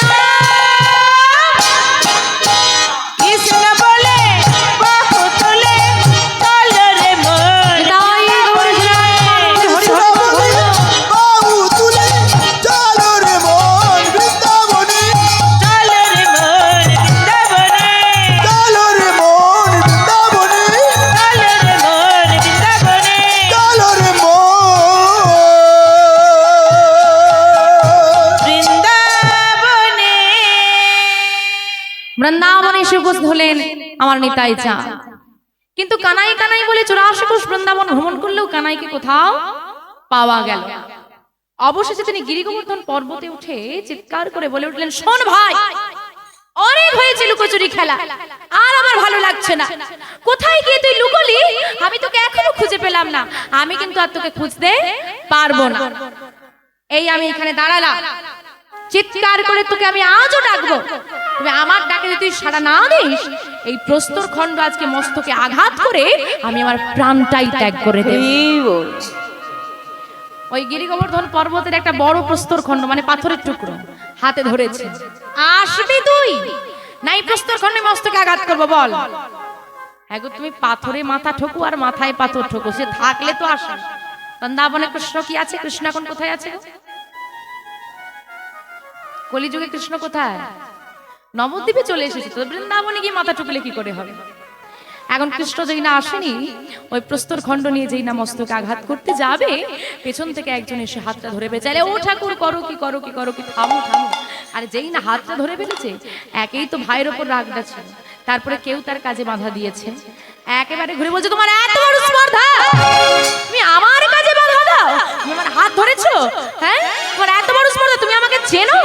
কৃষ্ণ বলে বাহু তুলে চল রে মন তাই গৌর কৃষ্ণ বলে বাহু তুলে চলো রে মন বৃন্দাবনে। চল রে মন বৃন্দাবনে। চলো রে মন বৃন্দাবনে। চল রে মন বৃন্দাবনে। চলো রে মন বৃন্দাবনে। বৃন্দাবনে এসে উপস্থিত হলেন আমার নিতাই চাঁদ। কিন্তু কানাই কানাই বলে 84 কোষ বৃন্দাবন ভ্রমণ করলেও কানাইকে কোথাও পাওয়া গেল না। অবশেষে তিনি গিরিগোবর্ধন পর্বতে উঠে চিৎকার করে বলে উঠলেন, শোন ভাই, অনেক হয়েছে লুকোচুরি খেলা, আর আমার ভালো লাগছে না। কোথায় গিয়ে তুই লুকোলি আমি তোকে এখনো খুঁজে পেলাম না। আমি কিন্তু আর তোকে খুঁজতে পারবো না। এই আমি এখানে দাঁড়ালাম, চিৎকার করে তোকে আমি আজও ডাকবো। তবে আমার ডাকে যদি তুই সাড়া না দিস, এই প্রস্তর খণ্ড আজকে মস্তকে আঘাত করে আমি আমার প্রাণটাই ত্যাগ করে দেব। ওই গিরিগোবর্ধন পর্বতের একটা বড় প্রস্তর খণ্ড, মানে পাথরের টুকরো হাতে ধরেছে। আসবি তুই নাই প্রস্তর খণ্ডে মস্তকে আঘাত করবো, বল। এখন তুমি পাথরে মাথা ঠোকো আর মাথায় পাথর ঠোকো, সে থাকলে তো আসে। বৃন্দাবনে কৃষ্ণ কি আছে? কৃষ্ণ এখন কোথায় আছে? কলিযুগে কৃষ্ণ কোথায়? নবদ্বীপে চলে এসেছে। তো বৃন্দাবনে গিয়ে মাথা ঠুকলে কি করে হবে? এখন কৃষ্ণ যেই না আসেনি, ওই প্রস্তর খণ্ড নিয়ে যেই না মস্তকে আঘাত করতে যাবে, পেছন থেকে একজন এসে হাতটা ধরে বেচালে, ও ঠাকুর করো কি করো কি করো কি, থামো থামো। আর যেই না হাতটা ধরে ফেলেছে, একেই তো ভাইয়ের ওপর রাগটা ছিল, তারপরে কেউ তার কাজে বাধা দিয়েছে। একেবারে ঘুরে বলছে, তোমার এত বড় স্পর্ধা, তুমি আমার কাজে বাধা দাও? তুমি আমার হাত ধরেছো? হ্যাঁ, তোমার এত বড় স্পর্ধা, তুমি আমাকে চেনো?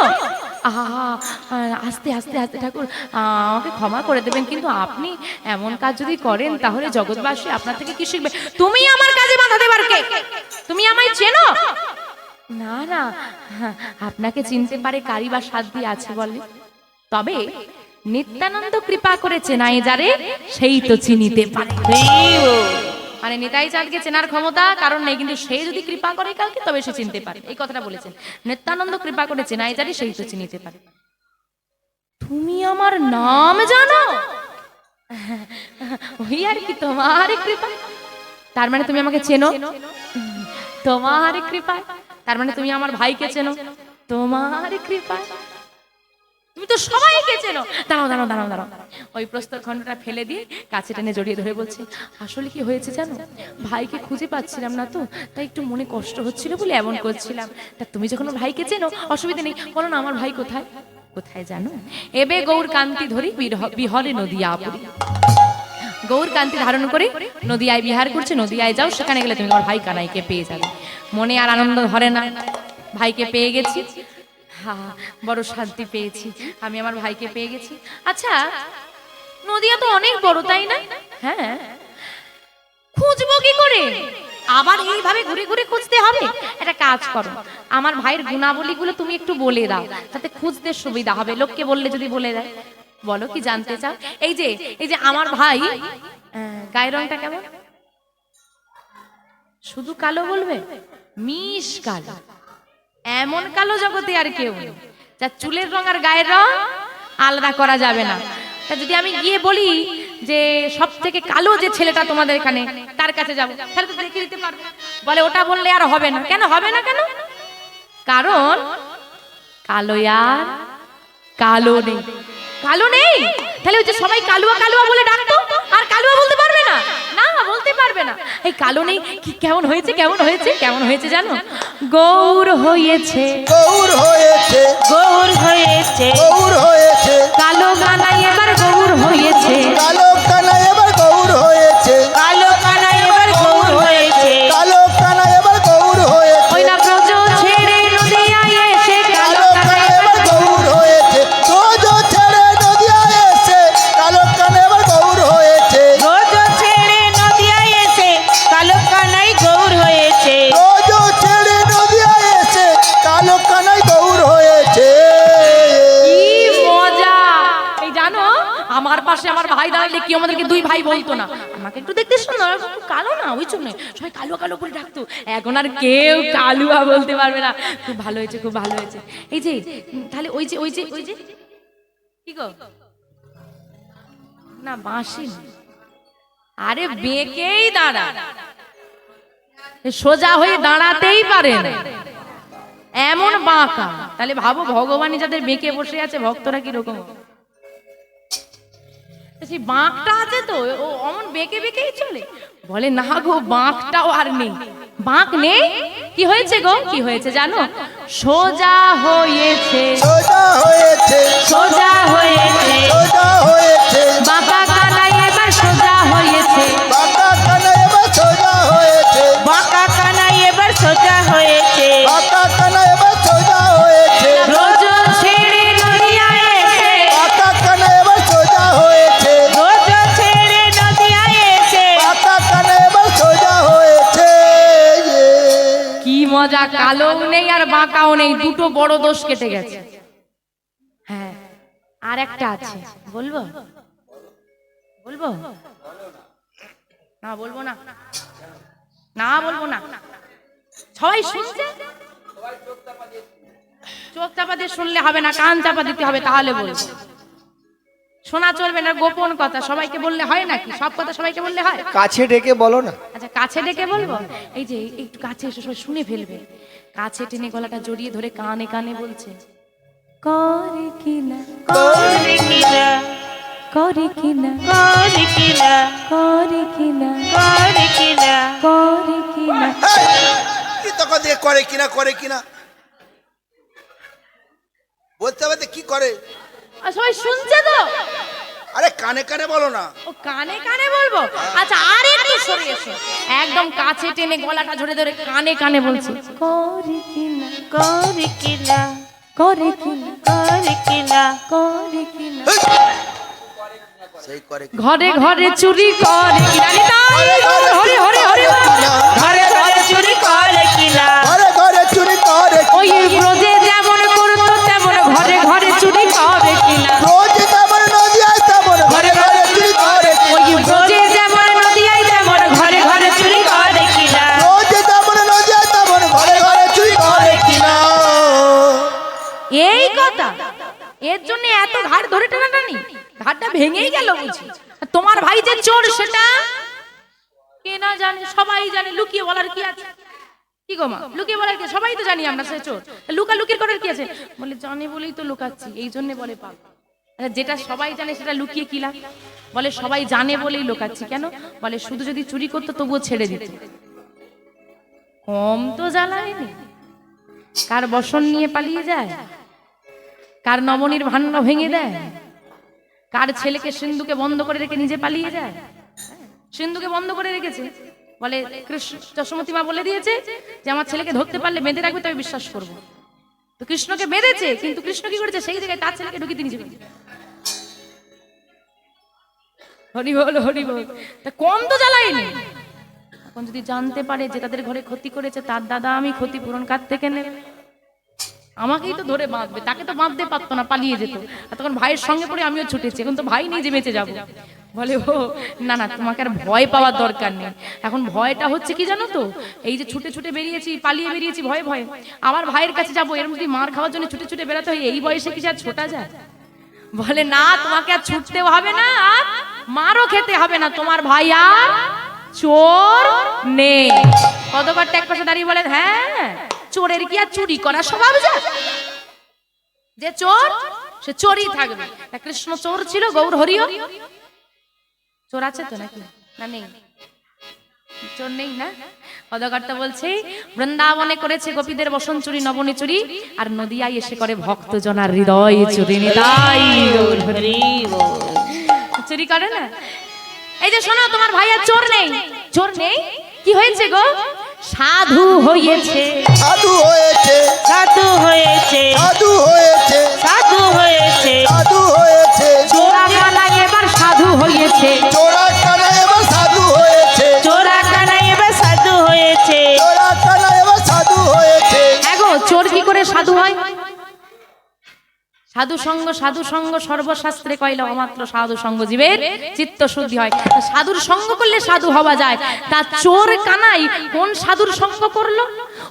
আস্তে আস্তে আস্তে ঠাকুর, আমাকে ক্ষমা করে দেবেন, কিন্তু আপনি এমন কাজ যদি করেন তাহলে জগৎবাসী আপনার থেকে কি শিখবে? তুমি আমার কাজে বাধা দেবার কে? তুমি আমায় চেনো? না না, আপনাকে চিনতে পারে কারি বা সাধ্য আছে বলে? তবে নিত্যানন্দ কৃপা করে চেনাই যারে, সেই তো চিনিতে পারে। মানে নিতাই চাঁদকে চেনার ক্ষমতা কারণ নেই, কিন্তু সে যদি কৃপা করে কাউকে তবে সে চিনতে পারে। এই কথাটা বলেছেন, নিত্যানন্দ কৃপা করে চেনাই যারে, সেই তো চিনিতে পারে। তুমি আমার নাম জানো? ওই আর কি, তোমার কৃপা। তার মানে তুমি আমাকে চেনো? তোমার কৃপা। তার মানে তুমি আমার ভাইকে চেনো? তোমার কৃপা। তুমি তো সবাইকে চেনো। দাঁড়াও দাঁড়াও দাঁড়াও দাঁড়াও। ওই প্রস্তর খণ্ডটা ফেলে দিয়ে কাছে টেনে জড়িয়ে ধরে বলছে, আসলে কি হয়েছে জানো, ভাইকে খুঁজে পাচ্ছিলাম না তো, তাই একটু মনে কষ্ট হচ্ছিল বলে এমন করছিলাম। তা তুমি যখন ভাইকে চেনো, অসুবিধা নেই, বলো না আমার ভাই কোথায়? কোথায় জানো? এবে গৌর কান্তি ধরি বিহরে নদিয়া পুরী। গৌর কান্তি ধারণ করে নদিয়ায় বিহার করছে। নদিয়ায় যাও, সেখানে গেলে তুমি আমার ভাই কানাইকে পেয়ে যাবে। মনে আর আনন্দ ধরে না, ভাইকে পেয়ে গেছি। হ্যাঁ, বড় শান্তি পেয়েছি, আমি আমার ভাইকে পেয়ে গেছি। আচ্ছা, নদিয়া তো অনেক বড়, তাই না? হ্যাঁ, খুঁজবো কি করে? আবার এইভাবে ঘুরে ঘুরে খুঁজতে হবে? একটা কাজ করো, আমার ভাইয়ের গুণাবলীগুলো তুমি একটু বলে দাও, তাতে খুঁজতে সুবিধা হবে। লোককে বললে যদি বলে দেয়, বলো কি জানতে চাও? এই যে আমার ভাই, গায়ের রংটা কেমন? শুধু কালো বলবে? মিশ কালো। এমন কালো জগতে আর কেউ নেই যার চুলের রং আর গায়ের রং আলাদা করা যাবে না। তা যদি আমি গিয়ে বলি যে সব থেকে কালো যে ছেলেটা তোমাদের এখানে, তার কাছে যাবো, তাহলে তো দেখিয়ে দিতে পারবে। বলে ওটা বললে আর হবে না। কেন হবে না? কেন? কারণ কালো আর কালো নেই। কালো নেই, তাহলে ওই যে সবাই কালুয়া কালুয়া বলে ডাকতো, আর কালুয়া বলতে পারবে না? না, বলতে পারবে না। এই কালো নেই কি কেমন হয়েছে? কেমন হয়েছে? কেমন হয়েছে জানো? গৌর হয়েছে, গৌর হয়েছে, গৌর হয়েছে, গৌর হয়েছে, কালো কানাই এবার গৌর হয়েছে, কালো কানা এবার গৌর হয়েছে, কালো কানা এবার গৌর হয়েছে, কালো কানা এবার গৌর হয়েছে, ওই না ব্রজ ছেড়ে নদিয়ায় এসে কালো কালো কানা কানাই এবার গৌর হয়েছে, রোজ ছেড়ে নদিয়ায় এসে কালো কানা এবার গৌর হয়েছে, রোজ ছেড়ে নদিয়ায় এসে কালো কানাই গৌর হয়েছে, রোজ ছেড়ে নদিয়ায় এসে কালো কানাই গৌর হয়েছে। কি মজা! এই জানো, আমার পাশে আমার ভাই দাঁড়ালে কি আমাদেরকে দুই ভাই বলতো না, আমাকে একটু দেখতে সুন্দর, একটু কালো না, ওই জন্য সবাই কালো কালো করে ডাকতো। এখন আর কেউ কালুয়া বলতে পারবে না। খুব ভালো হয়েছে, খুব ভালো হয়েছে। এই যে তাহলে ওই যে কি গো, না বাঁশি না। আরে বেঁকেই দাঁড়া, সোজা হয়ে দাঁড়াতেই পারে না, এমন বাঁকা। তাহলে ভাবো ভগবানই যাদের বেঁকে বসে আছে, ভক্তরা কি রকম? সেই বাঁকটা আছে তো, ও অমন বেঁকে বেঁকেই চলে। বলে না গো, বাঁকটাও আর নেই। বাঁক নেই? কি হয়েছে গো? কি হয়েছে জানো? সোজা হয়েছে, সোজা হয়েছে, সোজা হয়েছে, সোজা হয়েছে, বাঁকা কানাই এবার সোজা হয়েছে, বাঁকা কানা এবার সোজা হয়েছে, বাঁকা কানাই এবার সোজা হয়েছে, বাঁকা কানা এবার সোজা হয়েছে, রোজ ছেড়ে নদিয়ায় এসে, বাঁকা কানা এবার সোজা হয়েছে, রোজ ছেড়ে নদিয়ায় এসে, বাঁকা কানা এবার সোজা হয়েছে। কি মজা! কালোও নেই আর বাঁকাও নেই, দুটো বড় দোষ কেটে গেছে। হ্যাঁ, আর একটা আছে, বলবো? বলবো না? বলবো না, না বলবো না। সবাই শুনছে? চোখ চাপা দিয়ে শুনলে হবে না, কান চাপা দিতে হবে, তাহলে বলবো। শোনা চলবে না, গোপন কথা। সবাইকে বললে হয় নাকি? সব কথা সবাইকে বললে হয়? কাছে ডেকে বলো না। আচ্ছা, কাছে ডেকে বলবো। এই যে একটু কাছে এসে সবাই শুনে ফেলবে। কাছে টেনে গলাটা জড়িয়ে ধরে কানে কানে বলছে, করে কিনা, করে কিনা, করে কিনা, করে কিনা, করে কিনা, করে কিনা, করে কিনা। কি তখন দিয়ে করে কিনা, করে কিনা বলতে হবে কি করে? আর সবাই শুনছে তো? আরে কানে কানে বলো না। ও কানে কানে বলবো? আচ্ছা, আর একটু সরে এসো, একদম কাছে টেনে গলাটা ধরে ধরে কানে কানে বলছে, করে কিনা, করে কিনা, করে কিনা, করে কিনা, করে কিনা। সেই করে ঘরে ঘরে চুরি করে কিনা। নিতাই গৌর, হরি হরি হরি বল। ঘরে ঘরে চুরি করে কিনা, ঘরে ঘরে চুরি করে, ওই ব্রজে যেমন করতো তেমন ঘরে ঘরে চুরি করে কিনা। রোজ তেমন নদিয়ায় তেমন ঘরে ঘরে চুরি করে, ওই ব্রজে যেমন নদিয়ায় তেমন ঘরে ঘরে চুরি করে কিনা। রোজ তেমন নদিয়ায় তেমন ঘরে ঘরে চুরি করে কিনা। এই কথা, এর জন্য এত ঘাড় ধরে টানাটানি, ঘাড়টা ভেঙেই গেল বুঝি। তোমার ভাই যে চোর সেটা কে না জানে? সবাই জানে, লুকিয়ে বলার কি আছে? কি গো মা, লুকিয়ে বলার কি? সবাই তো জানি আমরা সে চোর, লুকালুকির করার কি আছে? বলে জানে বলেই তো লুকাচ্ছি, এই জন্য বলে পাপ। আচ্ছা, যেটা সবাই জানে সেটা লুকিয়ে কি লাভ? বলে সবাই জানে বলেই লুকাচ্ছি। কেন? বলে শুধু যদি চুরি করতো তবুও ছেড়ে দিত। কম তো জ্বালায়নি। কার বসন নিয়ে পালিয়ে যায়, কার নবনীর ভাণ্ড ভেঙে দেয়, কার ছেলেকে সিন্ধুকে বন্ধ করে রেখে নিজে পালিয়ে যায়। সিন্ধুকে বন্ধ করে রেখেছে, বলে কৃষ্ণ, যশোমতী মা বলে দিয়েছে যে আমার ছেলেকে ধরতে পারলে বেঁধে রাখবে, তবে বিশ্বাস করবো। তো কৃষ্ণকে বেঁধেছে, কিন্তু কৃষ্ণ কি করেছে, সেই জায়গায় তার ছেলেকে ঢুকিয়ে দিয়েছে। হরি বল হরি বল। তা কম তো জ্বালাইনি। এখন যদি জানতে পারে যে তাদের ঘরে ক্ষতি করেছে, তার দাদা আমি ক্ষতিপূরণ কার থেকে নেবে, আমাকেই তো ধরে বাঁধবে, তাকে তো বাঁধতে পারতো না, পালিয়ে যেত। আর তখন ভাইয়ের সঙ্গে পড়ে আমিও ছুটেছি, এখন তো ভাই নেই যে বেঁচে যাবো। বলে ও না না, তোমাকে আর ভয় পাওয়ার দরকার নেই। এখন ভয়টা হচ্ছে কি জানো তো, এই যে ছুটে ছুটে বেরিয়েছি, পালিয়ে বেরিয়েছি ভয়ে ভয়ে, আবার ভাইয়ের কাছে যাবো, এর মধ্যে মার খাওয়ার জন্য ছুটে ছুটে বেড়াতে হয়, এই বয়সে কি আর ছোটা যায়? বলে না, তোমাকে আর ছুটতেও হবে না, আর মারও খেতে হবে না, তোমার ভাই আর চোর নেই। পদকর্তা এক পাশে দাঁড়িয়ে বলেন, হ্যাঁ, চোরের কি আর চুরি করার স্বভাব যায়? যে চোর সে চোরই থাকবে। তা কৃষ্ণ চোর ছিল, গৌর হরিও চোর আছে তো নাকি? না নেই, চোর নেই না? পদকর্তা বলছে, বৃন্দাবনে করেছে গোপীদের বসন চুরি, নবনী চুরি, আর নদিয়ায় এসে করে ভক্ত জনার হৃদয় চুরি। নিতাই গৌর হরি বল। চুরি করে না? এই যে শোনো, তোমার ভাই আর চোর নেই। চোর নেই, কি হয়েছে গো? সাধু হয়েছে, সাধু হয়েছে, সাধু হয়েছে, সাধু হয়েছে, সাধু হয়েছে, সাধু হয়েছে, চোরা কানাই এবার সাধু হয়েছে, চোরা কানা এবার সাধু হয়েছে, চোরা কানাই এবার সাধু হয়েছে, চোরা কানা এবার সাধু হয়েছে। এগো চোর কি করে সাধু হয়? সাধু সঙ্গ সর্বশাস্ত্রে কইলা অমাত্র সাধু সঙ্গ জীবের চিত্ত শুদ্ধি হয়। সাধুর সঙ্গ করলে সাধু হওয়া যায়। তা চোর কানাই কোন সাধুর সঙ্গ করলো?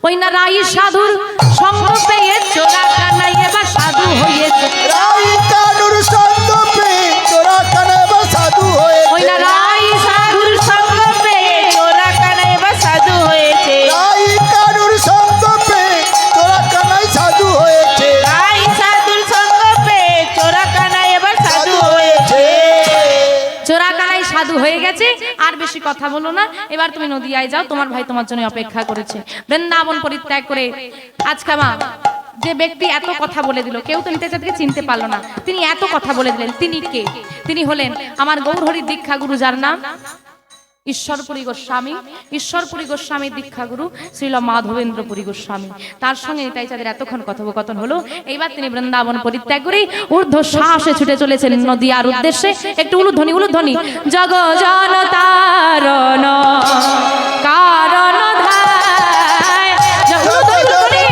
ওই না রাই সাধুর সঙ্গ পেয়ে চোরা কানাই এবার সাধু হয়েছে। রাই কানুর সঙ্গ পেয়ে চোরা কানা এবার সাধু হয়েছে। ওই না রাই সাধুর সঙ্গ পেয়ে চোরা কানাই এবার সাধু হয়েছে, রাই কানুর সঙ্গ পেয়ে চোরা কানাই সাধু হয়েছে, রাই সাধুর সঙ্গ পেয়ে চোরা কানাই এবার সাধু হয়েছে। চোরা কানাই সাধু হয়ে গেছে। আর বেশি কথা বলো না, এবার তুমি নদিয়ায় যাও, তোমার ভাই তোমার জন্য অপেক্ষা করেছে। বৃন্দাবন পরিত্যাগ করে আজকে মা যে ব্যক্তি এত কথা বলে দিল, কেউ তো নিতাই চাঁদকে চিনতে পারলো না, তিনি এত কথা বলে দিলেন, তিনি কে? তিনি হলেন আমার গৌরহরির দীক্ষা গুরু, যার নাম ঈশ্বরপুরী গোস্বামী। ঈশ্বরপুরী গোস্বামীর দীক্ষা গুরু শ্রীল মাধবেন্দ্রপুরী গোস্বামী। তার সঙ্গে নিতাই চাঁদের এতক্ষণ কথোপকথন হলো। এইবার তিনি বৃন্দাবন পরিত্যাগ করে ঊর্ধ্ব সাহসে ছুটে চলেছেন নদিয়ার উদ্দেশ্যে। একটু উলুধ্বনি উলুধ্বনি। জগ জন তারণ কারণ ধায়। উলুধ্বনি উলুধ্বনি।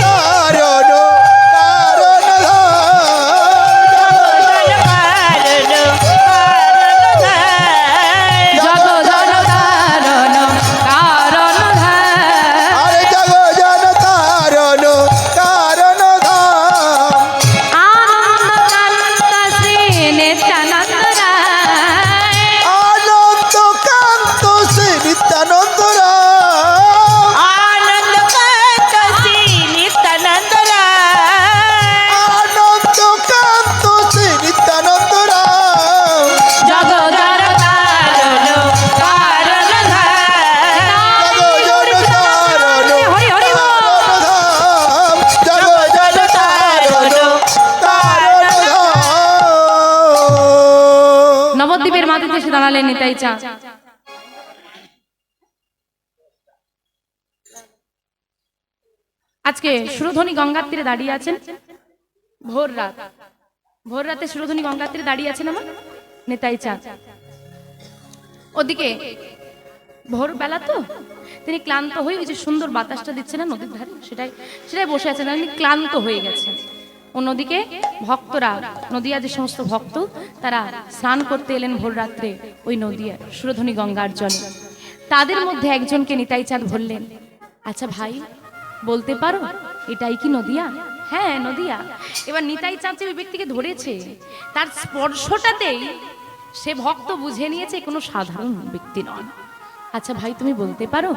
নবদ্বীপের মাটিতে এসে দাঁড়ালেন নিতাই চাঁদ। আজকে সুরধনী গঙ্গার তীরে দাঁড়িয়ে আছেন। ভোর রাতে সুরধনী গঙ্গার তীরে দাঁড়িয়ে আছেন আমার নিতাই চাঁদ। ওদিকে ভোরবেলা তো তিনি ক্লান্ত হয়ে, ওই যে সুন্দর বাতাসটা দিচ্ছে না নদীর ধারে, সেটাই বসে আছেন। তিনি ক্লান্ত হয়ে গেছেন। অন্যদিকে ভক্তরা, নদিয়া যে সমস্ত ভক্ত, তারা স্নান করতে এলেন ভোর রাত্রে ওই নদিয়া সুরধনী গঙ্গার জলে। তাদের মধ্যে একজনকে নিতাই চাঁদ বললেন, আচ্ছা ভাই, বলতে পারো এটাই কি নদিয়া? হ্যাঁ নদিয়া। এবার নিতাই চাঁদ যে ওই ব্যক্তিকে ধরেছে, তার স্পর্শটাতেই সে ভক্ত বুঝে নিয়েছে কোনো সাধারণ ব্যক্তি নয়। আচ্ছা ভাই, তুমি বলতে পারো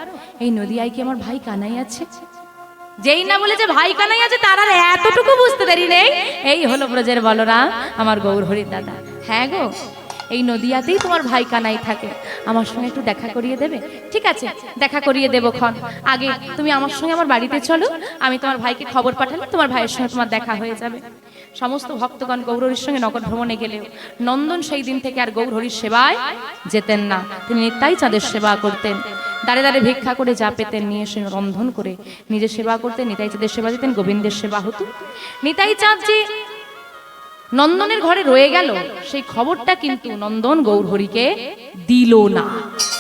এই নদিয়ায় কি আমার ভাই কানাই আছে? যেই না বলে যে ভাই কানাই আছে, তার আর এতটুকু বুঝতে দেরি নেই, এই হলো ব্রজের বলরাম, আমার গৌর হরির দাদা। হ্যাঁ গো, এই নদিয়াতেই তোমার ভাই কানাই থাকে, আমার সঙ্গে একটু দেখা করিয়ে দেবে? ঠিক আছে, দেখা করিয়ে দেবো ক্ষণ। আগে তুমি আমার সঙ্গে আমার বাড়িতে চলো, আমি তোমার ভাইকে খবর পাঠালে তোমার ভাইয়ের সঙ্গে তোমার দেখা হয়ে যাবে। সমস্ত ভক্তগণ গৌরহরির সঙ্গে নগর ভ্রমণে গেলেও নন্দন সেই দিন থেকে আর গৌরহরির সেবায় যেতেন না, তিনি নিতাই চাঁদের সেবা করতেন। দাঁড়ে দাঁড়ে ভিক্ষা করে যা পেতেন নিয়ে এসে রন্ধন করে নিজে সেবা করতেন। নিতাই চাঁদের সেবা দিতেন, গোবিন্দের সেবা হতো। নিতাই চাঁদ যে নন্দনের ঘরে রয়ে গেল সেই খবরটা কিন্তু নন্দন গৌরহরিকে দিল না।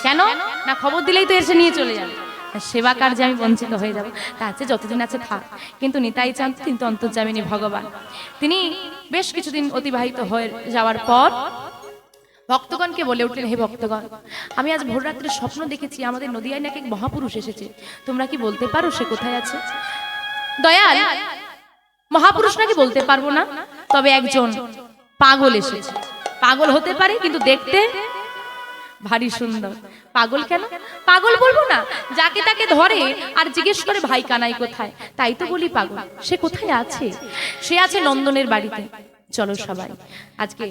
কেন না? খবর দিলেই তো এসে নিয়ে চলে যাবে, সেবা কার্যে আমি বঞ্চিত হয়ে যাব, তার চেয়ে যতদিন আছে থাক। কিন্তু নিতাই চাঁদ কিন্তু অন্তর্যামিনী ভগবান, তিনি বেশ কিছুদিন অতিবাহিত হয়ে যাওয়ার পর ভক্তগণকে বলে উঠলেন, হে ভক্তগণ, আমি আজ ভোররাত্রে স্বপ্ন দেখেছি আমাদের নদিয়ায় নাকি এক মহাপুরুষ এসেছে, তোমরা কি বলতে পারো সে কোথায় আছে? দয়াল, মহাপুরুষ নাকি বলতে পারবো না, তবে একজন পাগল এসেছে। পাগল হতে পারে কিন্তু দেখতে ভারী সুন্দর। পাগল কেন? পাগল বলবো না, যাকে তাকে ধরে আর জিজ্ঞেস করে ভাই কানাই কোথায়, তাই তো বলি পাগল। সে কোথায় আছে? সে আছে নন্দনের বাড়িতে। চলো সবাই আজকে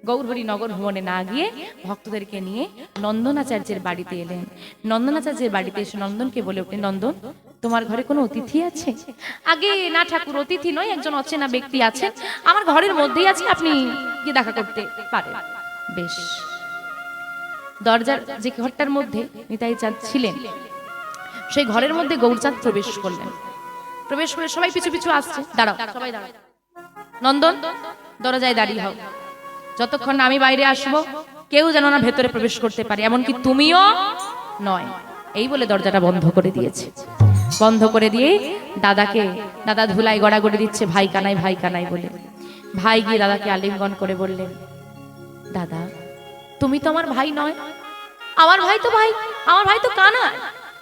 গৌরহরি নগর ভ্রমণে না গিয়ে ভক্তদেরকে নিয়ে নন্দনাচার্যের বাড়িতে এলেন। নন্দনাচার্যের বাড়িতে এসে নন্দনকে বলে উঠলেন, নন্দন, তোমার ঘরে কোনো অতিথি আছে? আগে না ঠাকুর, অতিথি নয়, একজন অচেনা ব্যক্তি আছে, আমার ঘরের মধ্যেই আছে, আপনি গিয়ে দেখা করতে পারেন। বেশ। দরজার যে ঘরটার মধ্যে নিতাই চাঁদ ছিলেন সেই ঘরের মধ্যে গৌরচাঁদ প্রবেশ করলেন। প্রবেশ করে সবাই পিছু পিছু আসছে। দাঁড়াও, সবাই দাঁড়াও। নন্দন, দরজায় দাঁড়িয়ে হও, যতক্ষণ না আমি বাইরে আসবো কেউ যেন না ভেতরে প্রবেশ করতে পারে, এমনকি তুমিও নয়। এই বলে দরজাটা বন্ধ করে দিয়েছে। বন্ধ করে দিয়ে দাদা ধুলাই গড়াগড়ি দিচ্ছে, ভাই কানাই ভাই কানাই বলে। ভাই গিয়ে দাদাকে আলিঙ্গন করে বললেন, দাদা, তুমি তো আমার ভাই নয়। আমার ভাই তো ভাই, আমার ভাই তো কানাই,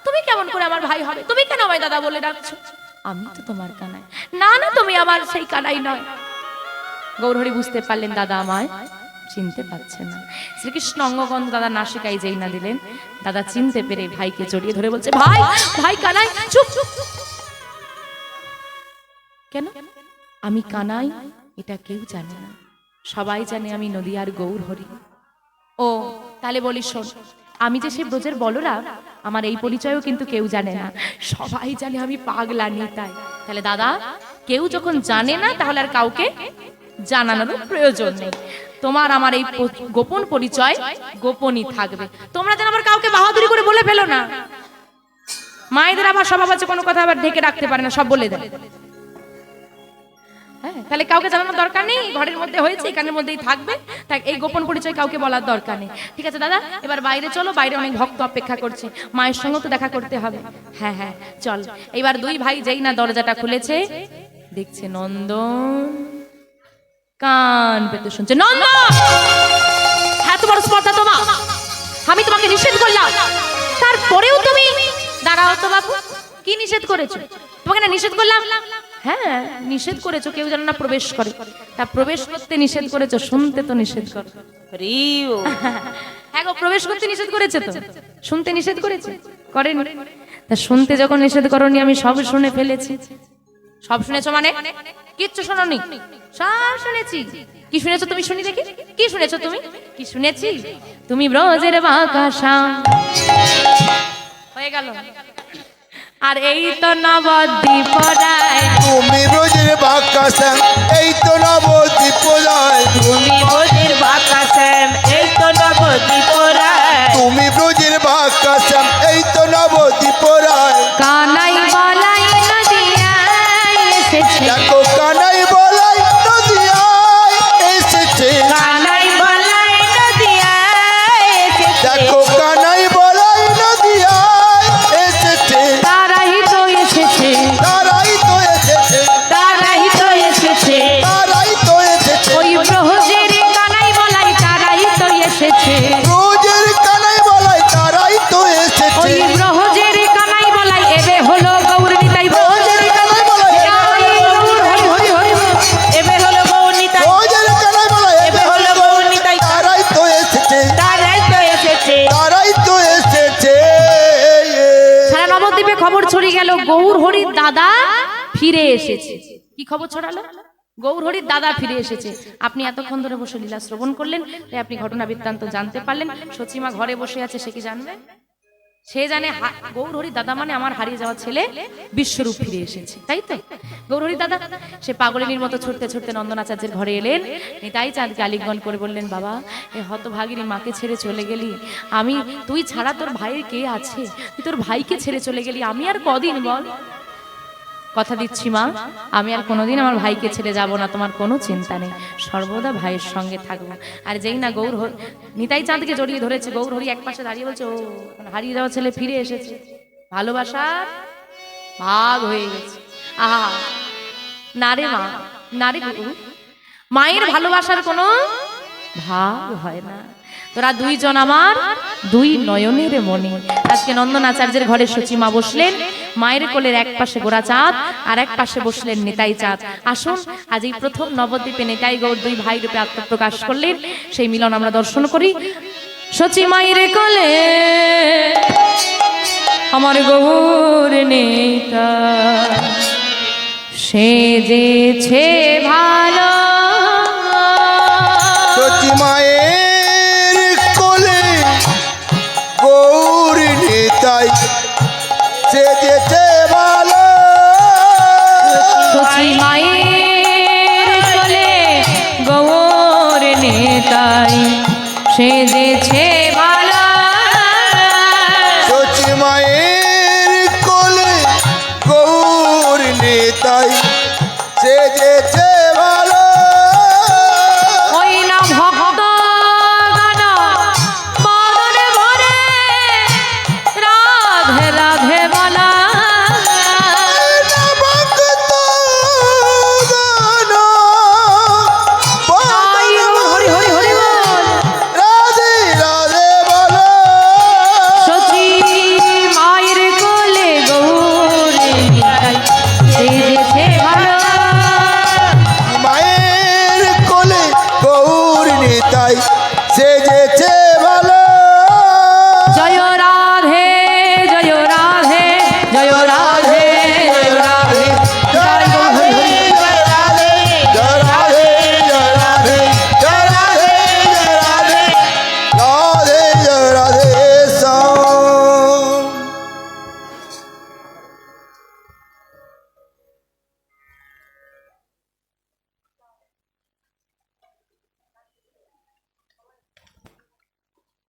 তুমি কেমন করে আমার ভাই হবে? তুমি কেন আমায় দাদা বলে ডাকছো? আমি তো তোমার কানাই। না না, তুমি আমার সেই কানাই নয়। গৌরহরি বুঝতে পারলেন দাদা আমায় চিনতে পারছে না। শ্রীকৃষ্ণ অঙ্গগন্ধ দাদা নাসিকায় যেই না দিলেন, দাদা চিনতে পেরে ভাইকে জড়িয়ে ধরে বলছে, ভাই ভাই কানাই। চুপ। কেন? আমি কানাই এটা কেউ জানে না, সবাই জানে আমি নদিয়ার গৌরহরি। ও তাহলে বলি শোন, আমি যে সে ব্রজের বলরাম, আমার এই পরিচয়ও কিন্তু কেউ জানে না, সবাই জানে আমি পাগলা নিতাই। তাহলে দাদা, কেউ যখন জানে না তাহলে আর কাউকে জানানোর প্রয়োজন নেই। তোমার আমার এই গোপন পরিচয় গোপনই থাকবে। তোমরা যেন আবার কাউকে বাহাদুরি করে বলে ফেলো না। মায়েদের আবার স্বভাব আছে, কোনো কথা আবার ঢেকে রাখতে পারে না, সব বলে দেয়। হ্যাঁ, তাহলে কাউকে জানানোর দরকার নেই, ঘরের মধ্যে হয়েছে এখানের মধ্যেই থাকবে, তাই এই গোপন পরিচয় কাউকে বলার দরকার নেই। ঠিক আছে দাদা, এবার বাইরে চলো, বাইরে অনেক ভক্ত অপেক্ষা করছে, মায়ের সঙ্গে তো দেখা করতে হবে। হ্যাঁ হ্যাঁ চল। এবার দুই ভাই যেই না দরজাটা খুলেছে, দেখছে নন্দন কান পেতে শুনছে। নন্দন, হ্যাঁ তোমার স্পর্ধা তোমার, আমি তোমাকে নিষেধ করলাম, তারপরেও তুমি দাঁড়াও তো বাবু, কি নিষেধ করেছো? তোমাকে না নিষেধ করলাম। হ্যাঁ নিষেধ করেছো কেউ যেন না প্রবেশ করে, তা প্রবেশ করতে নিষেধ করেছো, শুনতে তো নিষেধ করো। হ্যাঁ গো, প্রবেশ করতে নিষেধ করেছে তো, শুনতে নিষেধ করেছে করেন? তা শুনতে যখন নিষেধ করনি, আমি সব শুনে ফেলেছি। সব শুনেছো মানে? কিচ্ছু শোনোনি? সব শুনেছি। কি শুনেছো তুমি? শুনি দেখি, কি শুনেছো তুমি? কি শুনেছি? তুমি ব্রজের বাঁকাশা হয়ে গেল, আর এই তো নবদ্বীপ রায়। তুমি ব্রজের বাঁকাশা, এই তো নবদ্বীপ রায়। তুমি ব্রজের বাঁকাশা, এই তো নবদ্বীপ রায়। তুমি ব্রজের বাঁকাশা, এই তো নবদ্বীপ রায়। কানাই বলাই নদিয়ায় এসেছে, দেখো কানাই বলাই নদিয়ায় এসেছে। কানাই বলাই নদিয়ায় এসেছে। দেখো কানাই বলাই নদিয়ায় এসেছে। তারাই তো এসেছে, তারাই তো এসেছে, তারাই তো এসেছে। তারাই তো এসেছে। ওই ব্রজের কানাই বলাই তারাই তো এসেছে। ব্রজের কানাই বলাই তারাই তো এসেছে। ওই ব্রজের কানাই বলাই এবে হলো গৌর নিতাই। ব্রজের কানাই বলাই এবে হলো গৌর নিতাই। ব্রজের কানাই বলাই এবে হলো গৌর নিতাই। তারাই তো এসেছে, তারাই তো এসেছে। তারাই তো এসেছে। সারা নবদ্বীপে খবর ছড়িয়ে গেল গৌরহরির দাদা ফিরে এসেছে। কি খবর ছড়ালো? গৌরহরির দাদা ফিরে এসেছে। আপনি এতক্ষণ ধরে বসে লীলা শ্রবণ করলেন, তাই আপনি ঘটনা বৃত্তান্ত জানতে পারলেন। সচিমা ঘরে বসে আছে, সে কি জানবে? সে জানে গৌরহরি দাদা মানে আমার হারিয়ে যাওয়া ছেলে বিশ্বরূপ ফিরে এসেছে, তাই তো? গৌরহরি দাদা সে পাগলিনীর মতো ছুটতে ছুটতে নন্দনাচার্যের ঘরে এলেন। নিতাই চাঁদকে আলিঙ্গন করে বললেন, বাবা এ হতভাগিনী মাকে ছেড়ে চলে গেলি, তুই ছাড়া তোর ভাইয়ের কে আছে? তুই তোর ভাইকে ছেড়ে চলে গেলি, আমি আর কদিন বল? কথা দিচ্ছি মা, আমি আর কোনোদিন আমার ভাইকে ছেড়ে যাব না, তোমার কোনো চিন্তা নেই, সর্বদা ভাইয়ের সঙ্গে থাকবো। আর যেই না নিতাই চাঁদকে জড়িয়ে ধরেছে, গৌরহরি এক পাশে দাঁড়িয়ে বলছে, ও হারিয়ে যাওয়া ছেলে ফিরে এসেছে, ভালোবাসার ভাগ হয়ে গেছে। আহা, না রে মা, না রে গুরু, মায়ের ভালোবাসার কোনো ভাগ হয় না। তোরা দুইজন আমার দুই নয়নের মণি। আজকে নন্দনাচার্যের ঘরে সচিমা বসলেন, মায়ের কোলের এক পাশে গোরাচাঁদ আর এক পাশে বসলেন নিতাই চাঁদ। আসুন আজ এই প্রথম নবদ্বীপে নিতাই গৌর দুই ভাই রূপে আত্মপ্রকাশ করলেন, সেই মিলন আমরা দর্শন করি। সচিমায়ের কোলে আমার গৌর নিতাই সেজেছে ভালো